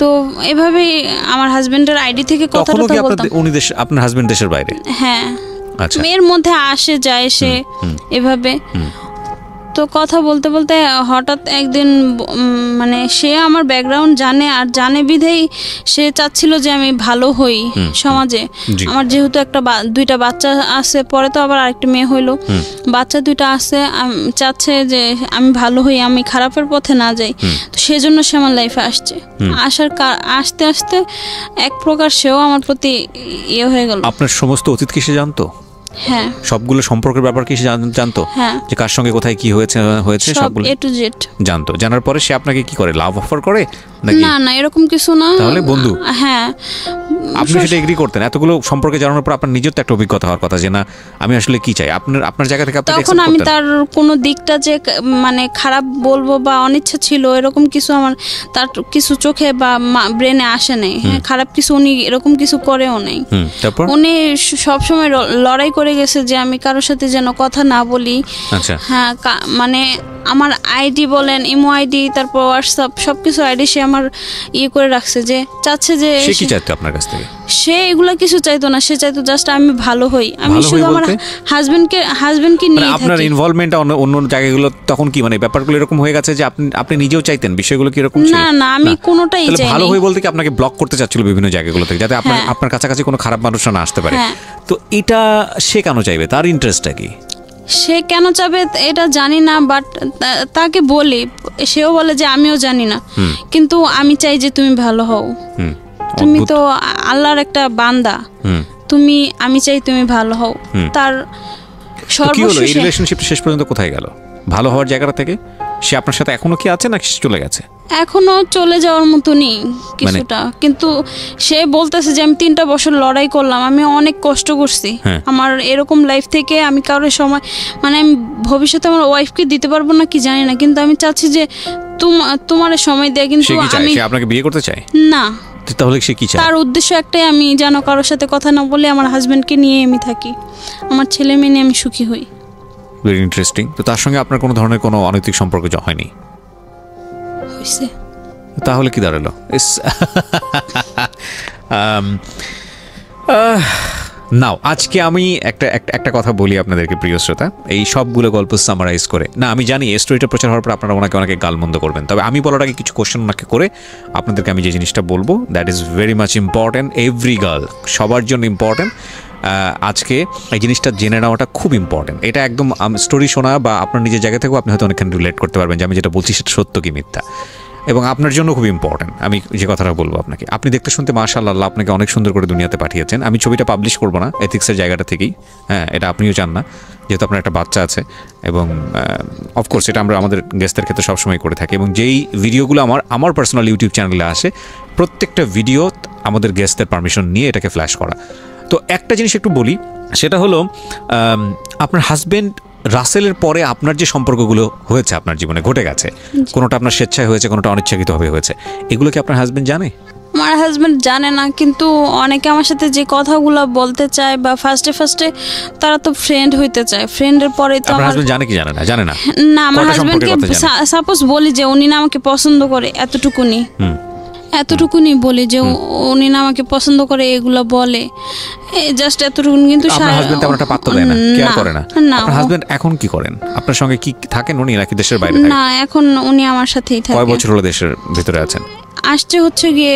তো এভাবেই আমার হাজবেন্ডের আইডি থেকে কথা বলতাম। উনি আপনার হাজবেন্ড দেশের বাইরে? হ্যাঁ। আচ্ছা। মেয়ের মধ্যে আসে যায় সে এভাবে, তো কথা বলতে বলতে হঠাৎ একদিন মানে সে আমার ব্যাকগ্রাউন্ড জানে, আর জানে বিধেই সে চাচ্ছিল যে আমি ভালো হই সমাজে। আমার যেহেতু দুইটা বাচ্চা আছে, পরে তো আবার আরেকটা মেয়ে হইলো, বাচ্চা দুইটা আছে, চাচ্ছে যে আমি ভালো হই, আমি খারাপের পথে না যাই। তো সেজন্য সে আমার লাইফে আসছে। আস্তে আস্তে এক প্রকার সেও আমার প্রতি ইয়ে হয়ে গেল। আপনার সমস্ত অতীত কি সে জানতো? হ্যাঁ, সবগুলো সম্পর্কের ব্যাপার কি সে জানতো? হ্যাঁ, যে কার সঙ্গে কোথায় কি হয়েছে সবগুলো A to Z জানতো। জানার পরে সে আপনাকে কি করে, লাভ অফার করে নাকি? না না, এরকম কিছু না। তাহলে বন্ধু? হ্যাঁ। আপনি সেটা এগ্রি করতেন? এতগুলো সম্পর্কে জানানোর পর আপনার নিজের তো একটা অভিজ্ঞতা হওয়ার কথা যে না আমি আসলে কি চাই। আপনার জায়গা থেকে আপনি তখন আমি তার কোনো দিকটা যে মানে খারাপ বলবো বা অনিচ্ছা ছিল এরকম কিছু আমার তার কিছু চোখে বা ব্রেনে আসে নাই। হ্যাঁ, খারাপ কিছু উনি এরকম কিছু করেও নাই। উনি সবসময় লড়াই করে গেছে যে আমি কারোর সাথে যেন কথা না বলি। আচ্ছা। হ্যাঁ, মানে আমার আইডি বলেন, ইমো আইডি, তারপর হোয়াটসঅ্যাপ, সবকিছু আইডি সে আমার করে রাখছে, যে চাচ্ছে যে সে কি চাইতো আপনার কাছ থেকে? সে এগুলা কিছু চাইতো না, সে চাইতো জাস্ট আমি ভালো হই। আমি শুধু আমার হাজবেন্ডকে নিয়ে থাকি। আপনার ইনভলভমেন্ট অন্য জায়গাগুলো তখন কি মানে ব্যাপারগুলো এরকম হয়ে গেছে যে আপনি নিজেও চাইতেন বিষয়গুলো কি এরকম ছিল? না না, আমি কোনোটাই চাইনি। ভালো হই বলতে কি আপনাকে ব্লক করতে চাচ্ছিল বিভিন্ন জায়গাগুলো থেকে, যাতে আপনার কাছাকাছি কোনো খারাপ মানুষরা না আসতে পারে। তো এটা সে কেন চাইবে? তার ইন্টারেস্টটা কি? সে কেন চাবে এটা জানি না, বাট তাকে বলি, সেও বলে যে আমিও জানি না, কিন্তু আমি চাই যে তুমি ভালো হও। তুমি তো আল্লাহর একটা বান্দা, আমি চাই তুমি ভালো হও। তার সর্বশেষ এই রিলেশনশিপটা শেষ পর্যন্ত কোথায় গেল? ভালো হওয়ার জায়গাটা থেকে সে আপনার সাথে এখনো কি আছে নাকি চলে গেছে? এখনো চলে যাওয়ার মতনই কিছুটা, কিন্তু সে বলতেছে যে আমি 3টা বছর লড়াই করলাম, আমি অনেক কষ্ট করছি, আমার এরকম লাইফ থেকে আমি কারোর সময় মানে আমি ভবিষ্যতে আমার ওয়াইফকে দিতে পারবো না কি জানি না, কিন্তু আমি চাচ্ছি যে তোমার সময় দেয়। কিন্তু আমি আপনাকে বিয়ে করতে চাই না। তাহলে সে কি চায়? তার উদ্দেশ্য একটাই, আমি যেন কারোর সাথে কথা না বলে আমার হাজবেন্ডকে নিয়ে আমি থাকি, আমার ছেলে মেয়ে নিয়ে আমি সুখী হই। Very interesting. তো তার সঙ্গে আপনার কোনো ধরনের কোনো অনৈতিক সম্পর্ক হয়নি? হইছে। তাহলে কি দাঁড়ালো? নাও আজকে আমি একটা কথা বলি আপনাদেরকে প্রিয় শ্রোতা, এই সবগুলো গল্প সামারাইজ করে। না আমি জানি এই স্টোরিটা প্রচার হওয়ার পর আপনারা অনেকে গালমন্দ করবেন, তবে আমি বলার আগে কিছু কোশ্চেন ওনাকে করে আপনাদেরকে আমি যে জিনিসটা বলবো that is very much important. Every girl, সবার জন্য ইম্পর্টেন্ট। আজকে এই জিনিসটা জেনে নেওয়াটা খুব ইম্পর্টেন্ট। এটা একদম স্টোরি শোনা বা আপনার নিজের জায়গা থেকেও আপনি হয়তো অনেকখানি রিলেট করতে পারবেন যে আমি যেটা বলছি সেটা সত্য কি মিথ্যা, এবং আপনার জন্য খুব ইম্পর্টেন্ট। আমি যে কথাটা বলবো আপনাকে, আপনি দেখতে শুনতে মাশাআল্লাহ, আল্লাহ আপনাকে অনেক সুন্দর করে দুনিয়াতে পাঠিয়েছেন। আমি ছবিটা পাবলিশ করবো না এথিক্সের জায়গাটা থেকেই, হ্যাঁ এটা আপনিও চান না, যেহেতু আপনার একটা বাচ্চা আছে, এবং অফকোর্স এটা আমরা আমাদের গেস্টদের ক্ষেত্রে সবসময় করে থাকি। এবং যেই ভিডিওগুলো আমার পার্সোনাল ইউটিউব চ্যানেলে আসে, প্রত্যেকটা ভিডিও আমাদের গেস্টদের পারমিশন নিয়ে এটাকে ফ্ল্যাশ করা। তো একটা জিনিস একটু বলি, সেটা হলো আপনার হাজব্যান্ড রাসেলের পরে আপনার যে সম্পর্কগুলো হয়েছে আপনার জীবনে ঘটে গেছে, কোনোটা আপনার স্বেচ্ছায় হয়েছে, কোনোটা অনিচ্ছাকৃতভাবে হয়েছে, এগুলো কি আপনার হাজবেন্ড জানে? আমার হাজব্যান্ড জানে না, কিন্তু অনেকে আমার সাথে যে কথাগুলো বলতে চায় বা ফার্স্টে তারা তো ফ্রেন্ড হইতে চায়, ফ্রেন্ডের পরে তো আপনার আমার হাজবেন্ড জানে কি জানে না? জানে না। না, আমার কয়টা হাজব্যান্ডকে সম্পর্কের কথা জানে? সাপোজ বলি যে উনি না আমাকে পছন্দ করে, এতটুকুনি বলি যে উনি না আমাকে পছন্দ করে, এগুলো বলে জাস্ট এতটুকুনি। কিন্তু আপনার হাজবেন্ড তেমন একটা পাত্তা দেয় না, কেয়ার করে না? আপনার হাজবেন্ড এখন কি করেন? আপনার সঙ্গে কি থাকেন উনি, নাকি দেশের বাইরে থাকেন? না, এখন উনি আমার সাথেই থাকে। কয় বছর হলো দেশের ভিতরে আছেন? আসছে হচ্ছে গিয়ে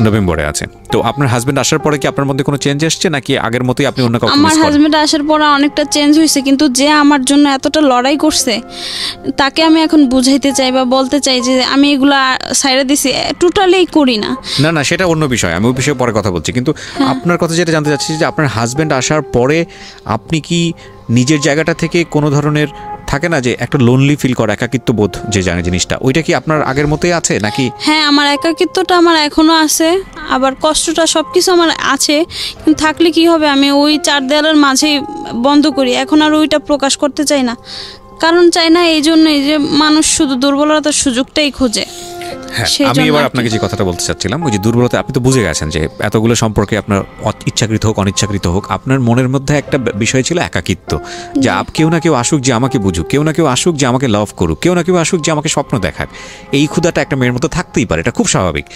নভেম্বরে আছে। তো আপনার হাজবেন্ড আসার পরে কি আপনার মধ্যে কোনো চেঞ্জ এসেছে, নাকি আগের মতোই আপনি অন্য কাউকে? আমার হাজবেন্ড আসার পরে অনেকটা চেঞ্জ হয়েছে, কিন্তু যে আমার জন্য এতটা লড়াই করছে তাকে আমি এখন বুঝাইতে চাই বা বলতে চাই যে আমি এগুলা সাইডে দিছি, টোটালি করি না। না, সেটা অন্য বিষয়, আমি ওই বিষয়ে পরে কথা বলছি। কিন্তু আপনার কথা যেটা জানতে চাচ্ছি যে আপনার হাজবেন্ড আসার পরে আপনি কি নিজের জায়গাটা থেকে কোনো ধরনের থাকে না যে একটা লোনলি ফিল করা, একাকিত্ব বোধ যে জিনিসটা, ওইটা কি আপনার আগের মতোই আছে নাকি? হ্যাঁ, আমার একাকিত্বটা আমার এখনো আছে, আবার কষ্টটা সবকিছু আমার আছে, কিন্তু থাকলে কি হবে, আমি ওই চার দেয়ালের মাঝেই বন্ধ করি, এখন আর ওইটা প্রকাশ করতে চাই না। কারণ চাই না এই জন্যই যে মানুষ শুধু দুর্বলতার সুযোগটাই খোঁজে। আমি এবার আপনাকে যে কথাটা বলতে চাচ্ছিলাম, ওই যে দুর্বলতা, আপনি তো বুঝে গেছেন যে এতগুলো সম্পর্কে আপনার ইচ্ছাকৃত হোক অনিচ্ছাকৃত হোক, আপনার মনের মধ্যে একটা বিষয় ছিল একাকিত্ব, যে কেউ না কেউ আসুক যে আমাকে বুঝুক, কেউ না কেউ আসুক যে আমাকে লাভ করুক, কেউ না কেউ আসুক যে আমাকে স্বপ্ন দেখাক। এই ক্ষুধাটা একটা মেয়ের মধ্যে থাকতেই পারে, এটা খুব স্বাভাবিক।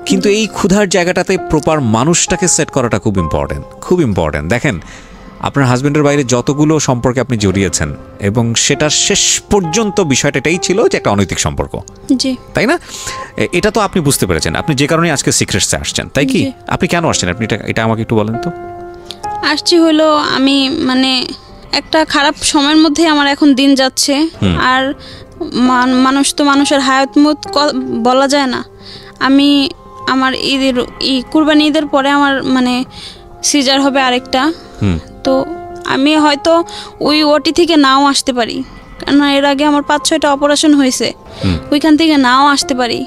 কিন্তু এই ক্ষুধার জায়গাটাতে প্রপার মানুষটাকে সেট করাটা খুব ইম্পর্টেন্ট। দেখেন, আপনার হাজবেন্ডের বাইরে যতগুলো সম্পর্কে আপনি জড়িয়েছেন, এবং সেটা শেষ পর্যন্ত বিষয়টা এটাই ছিল যে একটা অনৈতিক সম্পর্ক, তাই না? এটা তো আপনি বুঝতে পেরেছেন, আপনি যে কারণে আজকে সিক্রেটসে আসছেন, তাই কি? আপনি কেন আসছেন, আপনি এটা আমাকে একটু বলেন তো। আসছি হলো, আমি মানে একটা খারাপ সময়ের মধ্যে আমার এখন দিন যাচ্ছে, আর মানুষ তো মানুষের হায়াত মত বলা যায় না। আমি আমার কুরবানি ঈদের পরে আমার মানে সিজার হবে আরেকটা, তো আমি হয়তো ওই ওটি থেকে নাও আসতে পারি, কারণ এর আগে আমার 5-6টা অপারেশন হয়েছে, ওইখান থেকে নাও আসতে পারি।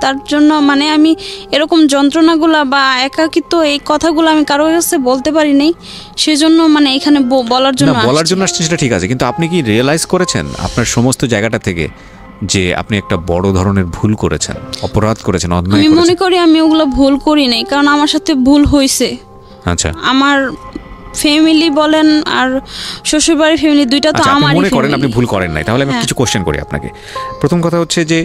তার জন্য মানে আমি এরকম যন্ত্রণাগুলা বা একাকিত্ব এই কথাগুলো আমি কারো কাছে বলতে পারি নাই, সেজন্য মানে এখানে বলার জন্য আসছেন, সেটা ঠিক আছে। কিন্তু আপনি কি রিয়েলাইজ করেছেন আপনার সমস্ত জায়গাটা থেকে যে আপনি একটা বড় ধরনের ভুল করেছেন, অপরাধ করেছেন, অন্যায় করেছেন? আমি মনে করি আমি ওগুলো ভুল করি নাই, কারণ আমার সাথে ভুল হয়েছে। আচ্ছা, আমার ফ্যামিলি বলেন আর শ্বশুরবাড়ির ফ্যামিলি দুইটা তো আমারই। মনে করেন আপনি ভুল করেন নাই, তাহলে আমি কিছু কোশ্চেন করি আপনাকে। প্রথম কথা হচ্ছে যে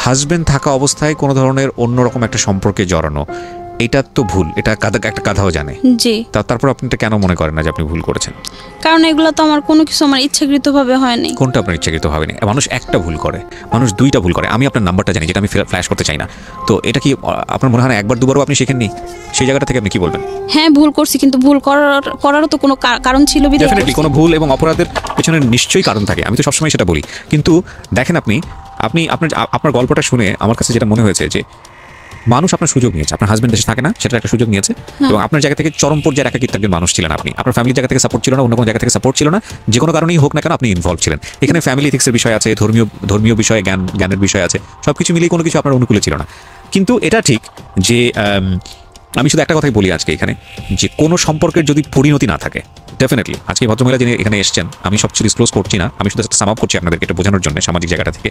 হাজবেন্ড থাকা অবস্থায় কোনো ধরনের অন্যরকম একটা সম্পর্কে জড়ানো, এটা তো ভুল, এটা একটা গাধাও জানে। জি। তারপর আপনি কেন মনে করেন না যে আপনি ভুল করেছেন? কারণ এগুলো তো আমার কোনো কিছু আমার ইচ্ছাকৃতভাবে হয়নি। কোনটা আপনার ইচ্ছাকৃতভাবে নেই? মানুষ একটা ভুল করে, মানুষ দুইটা ভুল করে। আমি আপনার নাম্বারটা জানি, যেটা আমি ফ্ল্যাশ করতে চাই না। তো এটা কি আপনার মনে হয় না একবার দুবারও আপনি শেখেননি? সেই জায়গাটা থেকে আপনি কি বলবেন? হ্যাঁ, ভুল করছি, কিন্তু ভুল করারও তো কোনো কারণ ছিল। ডেফিনেটলি কোনো ভুল এবং অপরাধের পেছনে নিশ্চয়ই কারণ থাকে, আমি তো সবসময় সেটা বলি। কিন্তু দেখেন, আপনার গল্পটা শুনে আমার কাছে যেটা মনে হয়েছে যে মানুষ আপনার সুযোগ নিয়েছে। আপনার হাজবেন্ড দেশে থাকে না, সেটা একটা সুযোগ নিয়েছে, এবং আপনার জায়গা থেকে চরম পর্যায়ে একাকিত্ব একজন মানুষ ছিলেন আপনি। আপনার ফ্যামিলির জায়গা থেকে সাপোর্ট ছিল না, অন্য কোনো জায়গা থেকে সাপোর্ট ছিল না, যে কোনো কারণেই হোক না কেন আপনি ইনভলভ ছিলেন। এখানে ফ্যামিলি এথিক্সের বিষয় আছে, ধর্মীয় বিষয়ে জ্ঞানের বিষয় আছে, সবকিছু মিলিয়ে কোনো কিছু আপনার অনুকূলে ছিল না। কিন্তু এটা ঠিক যে আমি শুধু একটা কথাই বলি আজকে এখানে, যে কোনো সম্পর্কের যদি পরিণতি না থাকে, ডেফিনেটলি আজকে ভদ্রমহিলা যিনি এখানে এসছেন, আমি সবকিছু ডিসক্লোজ করছি না, আমি শুধু একটা সাম আপ করছি আপনাদেরকে এটা বোঝানোর জন্য সামাজিক জায়গাটা থেকে,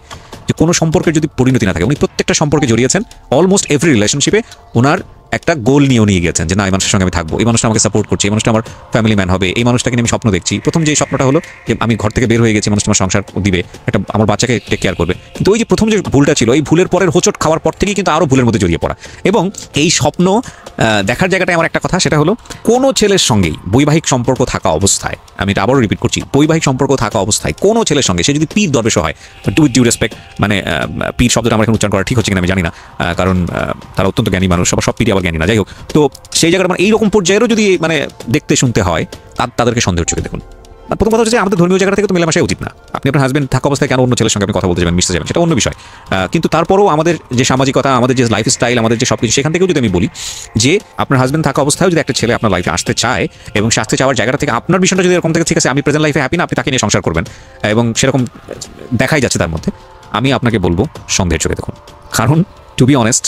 যে কোনো সম্পর্কের যদি পরিণতি না থাকে, উনি প্রত্যেকটা সম্পর্কে জড়িয়েছেন, অলমোস্ট এভরি রিলেশনশিপে ওনার একটা গোল নিয়ে গিয়েছেন যে না, এই মানুষের সঙ্গে আমি থাকবো, এই মানুষটা আমাকে সাপোর্ট করছে, এই মানুষটা আমার ফ্যামিলি ম্যান হবে, এই মানুষটাকে নিয়ে আমি স্বপ্ন দেখছি। প্রথম যে স্বপ্নটা হলো যে আমি ঘর থেকে বের হয়ে গেছি, মানুষটা আমার সংসার দিবে, একটা আমার বাচ্চাকে টেক কেয়ার করবে। কিন্তু ওই যে প্রথম যে ভুলটা ছিল, এই ভুলের পরের হোঁচট খাওয়ার পর থেকেই কিন্তু আরও ভুলের মধ্যে জড়িয়ে পড়া। এবং এই স্বপ্ন দেখার জায়গাটায় আমার একটা কথা, সেটা হলো কোনো ছেলের সঙ্গেই বৈবাহিক সম্পর্ক থাকা অবস্থায়, আমি এটা আবারও রিপিট করছি, বৈবাহিক সম্পর্ক থাকা অবস্থায় কোনো ছেলের সঙ্গে, সে যদি পীর দরবেশও হয়, উইথ ডিউ রেসপেক্ট, মানে পীর শব্দটা আমার এখন উচ্চারণ করা ঠিক হচ্ছে কিনা আমি জানি না, কারণ তারা অত্যন্ত জ্ঞানী মানুষ, সব পীরই আবার জ্ঞানী না, যাই হোক। তো সেই জায়গাটা মানে এইরকম পর্যায়েরও যদি মানে দেখতে শুনতে হয়, তাদেরকে সন্দেহের চোখে দেখুন। প্রথম কথা হচ্ছে আমাদের ধর্মীয় জায়গা থেকে তো মেলামেশাই উচিত না। আপনি আপনার হাজবেন্ড থাকা অবস্থায় কেন অন্য ছেলের সঙ্গে আপনি কথা বলতে যাবেন, মিশতে যাবেন, সেটা অন্য বিষয়। কিন্তু তারপরেও আমাদের যে সামাজিকতা, আমাদের যে লাইফস্টাইল, আমাদের যে সবকিছু, সেখান থেকেও যদি আমি বলি যে আপনার হাজবেন্ড থাকা অবস্থায় যদি একটা ছেলে আপনার লাইফে আসতে চায়, এবং সে আসতে চাওয়ার জায়গাটা থেকে আপনার বিষয়টা যদি এরকম থেকে ঠিক আছে, আমি প্রেজেন্ট লাইফে হ্যাপি না, আপনি তাকে নিয়ে সংসার করবেন, এবং সেরকম দেখাই যাচ্ছে তার মধ্যে, আমি আপনাকে বলবো সন্দেহের চোখে দেখুন। কারণ টু বি অনেস্ট,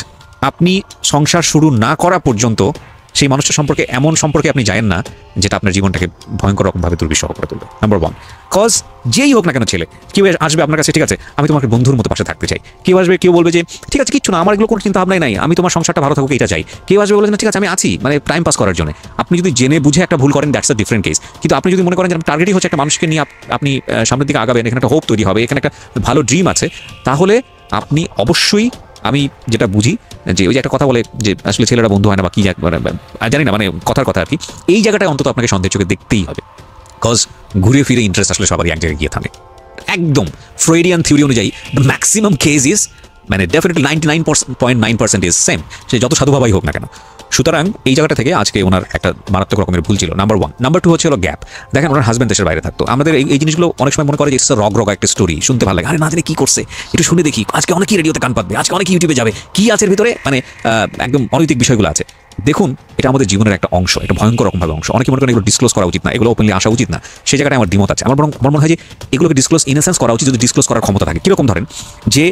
আপনি সংসার শুরু না করা পর্যন্ত সেই মানুষটা সম্পর্কে এমন সম্পর্কে আপনি জানেন না যেটা আপনার জীবনটাকে ভয়ঙ্কর রকমভাবে দুর্বিষহ করে তুলবে। নাম্বার 1, কজ যেই হোক না কেন ছেলে, কেউ আসবে আপনার কাছে, ঠিক আছে আমি তোমাকে বন্ধুর মতো পাশে থাকতে চাই, কেউ আসবে কেউ বলবে যে ঠিক আছে কিচ্ছু না, আমার এগুলো কোনো চিন্তা ভাবনাই নাই, আমি তোমার সংসারটা ভালো থাকুক এটা চাই, কেউ আসবে বলে না ঠিক আছে আমি আছি মানে টাইম পাস করার জন্য। আপনি যদি জেনে বুঝে একটা ভুল করেন দ্যাটস আ ডিফারেন্ট কেস, কিন্তু আপনি যদি মনে করেন যে টার্গেটই হচ্ছে একটা মানুষকে নিয়ে আপনি সামনের দিকে আগাবেন, এখানে একটা হোপ তৈরি হবে, এখানে একটা ভালো ড্রিম আছে, তাহলে আপনি অবশ্যই, আমি যেটা বুঝি যে ওই যে একটা কথা বলে যে আসলে ছেলেরা বন্ধু হয় না বা কি জানি না, মানে কথার কথা আর কি, এই জায়গাটায় অন্তত আপনাকে সন্দেহ চোখে দেখতেই হবে, কজ ঘুরে ফিরে ইন্টারেস্ট আসলে সবারই এক জায়গায় গিয়ে থামে। একদম ফ্রয়েডিয়ান থিওরি অনুযায়ী দ্য ম্যাক্সিমাম কেস ইজ মানে ডেফিনেটলি 99.9% ইজ সেম, সে যত সাধুভাবাই হোক না কেন। সুতরাং এই জায়গাটা থেকে আজকে ওনার একটা মারাত্মক রকমের ভুল ছিল, নাম্বার 1। নাম্বার 2 হচ্ছে হলো গ্যাপ। দেখেন ওনার হাজব্যান্ড দেশের বাইরে থাকতো, আমাদের এই জিনিসগুলো অনেক সময় মনে করে যে ইটস রগ একটা স্টোরি, শুনতে ভালো লাগে, আরে না জানি কি করছে একটু শুনে দেখি, আজকে অনেকেই রেডিওতে কান পাতবে, আজকে অনেক ইউটিউবে যাবে, কি আছে এর ভিতরে, মানে একদম অনৈতিক বিষয়গুলো আছে। দেখুন এটা আমাদের জীবনের একটা অংশ, এটা ভয়ঙ্কর রকমভাবে অংশ, অনেকে মনে করেন এগুলো ডিসক্লোজ করা উচিত না, এগুলো ওপেনলি আসা উচিত না, সেই জায়গায় আমার দ্বিমত আছে। আমার মনে হয় যে এগুলোকে ডিসক্লোজ ইন এ সেন্স করা উচিত যদি ডিসক্লোজ করার ক্ষমতা থাকে। কীরকম ধরেন যে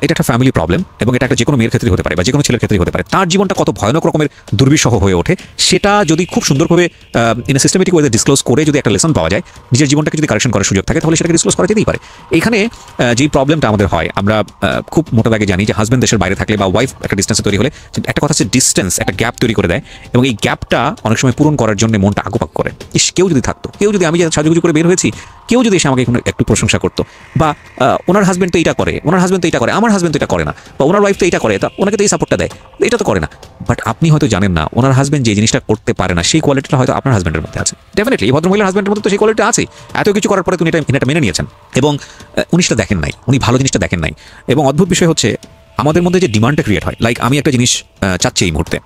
এটা একটা ফ্যামিলি প্রবলেম এবং এটা একটা যে কোনো মেয়ের ক্ষেত্রে হতে পারে বা যে কোনো ছেলের ক্ষেত্রে হতে পারে, তার জীবনটা কত ভয়ানক রকমের দুর্বিষহ হয়ে ওঠে সেটা যদি খুব সুন্দরভাবে ইন এ সিস্টেমেটিক ওয়েতে ডিসক্লোজ করে যদি একটা লেসন পাওয়া যায়, নিজের জীবনটাকে যদি কারেকশন করার সুযোগ থাকে তাহলে সেটাকে ডিসক্লোজ করা যেতেই পারে। এখানে যেই প্রবলেমটা আমাদের হয়, আমরা খুব মোটা দাগে জানি যে হাজব্যান্ড দেশের বাইরে থাকলে বা ওয়াইফ একটা ডিস্টেন্সে তৈরি হলে একটা কথা হচ্ছে ডিস্টেন্স একটা গ্যাপ তৈরি করে দেয় এবং এই গ্যাপটা অনেক সময় পূরণ করার জন্য মনটা আগুপাক করে। কেউ যদি থাকতো, কেউ যদি আমি সাজুগুজু করে বের হয়েছি, কেউ যদি এসে আমাকে একটু প্রশংসা করতো, বা ওনার হাজব্যান্ড তো এইটা করে, ওনার হাজব্যান্ড তো এইটা করে, আমার হাজব্যান্ড তো এটা করে না, বা ওনার ওয়াইফ তো এইটা করে, তা ওনাকে তো এই সাপোর্টটা দেয়, এটা তো করে না। বাট আপনি হয়তো জানেন না ওনার হাজব্যান্ড যে জিনিসটা করতে পারে না সেই কোয়ালিটিটা হয়তো আপনার হাজব্যান্ডের মধ্যে আছে। ডেফিনেটলি এই ভদ্রমহিলার হাজব্যান্ডের মধ্যে তো সেই কোয়ালিটি আছে, এত কিছু করার পরে তুমি এটা মেনে নিয়েছেন এবং উনি সেটা দেখেন নাই, উনি ভালো জিনিসটা দেখেন নাই। এবং অদ্ভুত বিষয় হচ্ছে আমাদের মধ্যে যে ডিমান্ডটা ক্রিয়েট হয়, লাইক আমি একটা জিনিস চাচ্ছি এই মুহূর্তে,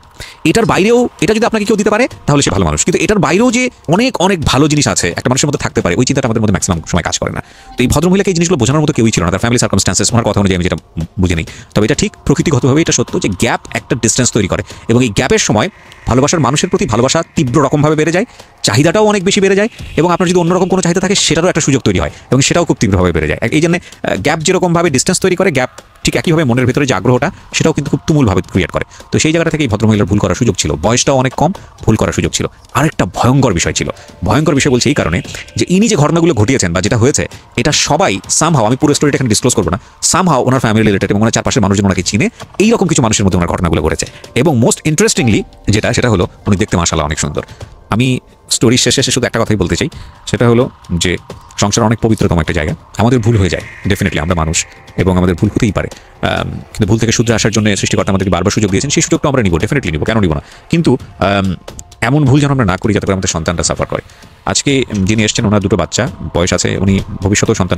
এটার বাইরেও এটা যদি আপনাকে কেউ দিতে পারে তাহলে সে ভালো মানুষ, কিন্তু এটার বাইরেও যে অনেক অনেক ভালো জিনিস আছে একটা মানুষের মধ্যে থাকতে পারে, ওই চিন্তাটা আমাদের মধ্যে ম্যাক্সিমাম সময় কাজ করে না। তো এই ভদ্রমহিলাকে এই জিনিসগুলো বোঝানোর মতো কেউই ছিল না, তার ফ্যামিলি সার্কামস্ট্যান্সেস, ওনার কথা অনুযায়ী আমি যেটা বুঝে নিই। তবে এটা ঠিক প্রকৃতিগতভাবে এটা সত্য যে গ্যাপ একটা ডিস্টেন্স তৈরি করে এবং এই গ্যাপের সময় ভালোবাসার মানুষের প্রতি ভালোবাসা তীব্র রকমভাবে বেড়ে যায়, চাহিদাটাও অনেক বেশি বেড়ে যায় এবং আপনার যদি অন্যরকম কোনো চাহিদা থাকে সেটারও একটা সুযোগ তৈরি হয় এবং সেটাও খুব তীব্রভাবে বেড়ে যায়। এই জন্য গ্যাপ যেরকমভাবে ডিস্টেন্স তৈরি করে, গ্যাপ ঠিক একইভাবে মনের ভিতরে যে আগ্রহটা সেটাও কিন্তু খুব তুমুলভাবে ক্রিয়েট করে। তো সেই জায়গা থেকে এই ভদ্রমহিলার ভুল করার সুযোগ ছিল, বয়সটাও অনেক কম, ভুল করার সুযোগ ছিল। আরেকটা ভয়ঙ্কর বিষয় ছিল, ভয়ঙ্কর বিষয় বলছে এই কারণে যে ইনি যে ঘটনাগুলো ঘটিয়েছেন বা যেটা হয়েছে এটা সবাই সামহাও, আমি পুরো স্টোরিটা এখানে ডিসক্লোজ করবো না, সামহাও ওনার ফ্যামিলি রিলেটেড এবং ওনার চারপাশের মানুষজন ওনাকে চিনে, এইরকম কিছু মানুষের মধ্যে ওনার ঘটনাগুলো ঘটেছে। এবং মোস্ট ইন্টারেস্টিংলি সেটা হলো উনি দেখতে মাশাআল্লাহ অনেক সুন্দর। আমি স্টোরির শেষে শুধু একটা কথাই বলতে চাই, সেটা হলো যে সংসার অনেক পবিত্রতম একটা জায়গা, আমাদের ভুল হয়ে যায়, ডেফিনেটলি আমরা মানুষ এবং আমাদের ভুল হতেই পারে, কিন্তু ভুল থেকে শুধরে আসার জন্য সৃষ্টিকর্তা আমাদেরকে বারবার সুযোগ দিয়েছেন, সেই সুযোগটা আমরা নিব, ডেফিনেটলি নিব, কেন নিব না। কিন্তু এমন ভুল যেন আমরা না করি যাতে করে আমাদের সন্তানটা সাফার করে। আজকে যিনি এসছেন ওনার দুটো বাচ্চা বয়স আছে, উনি ভবিষ্যতেও সন্তান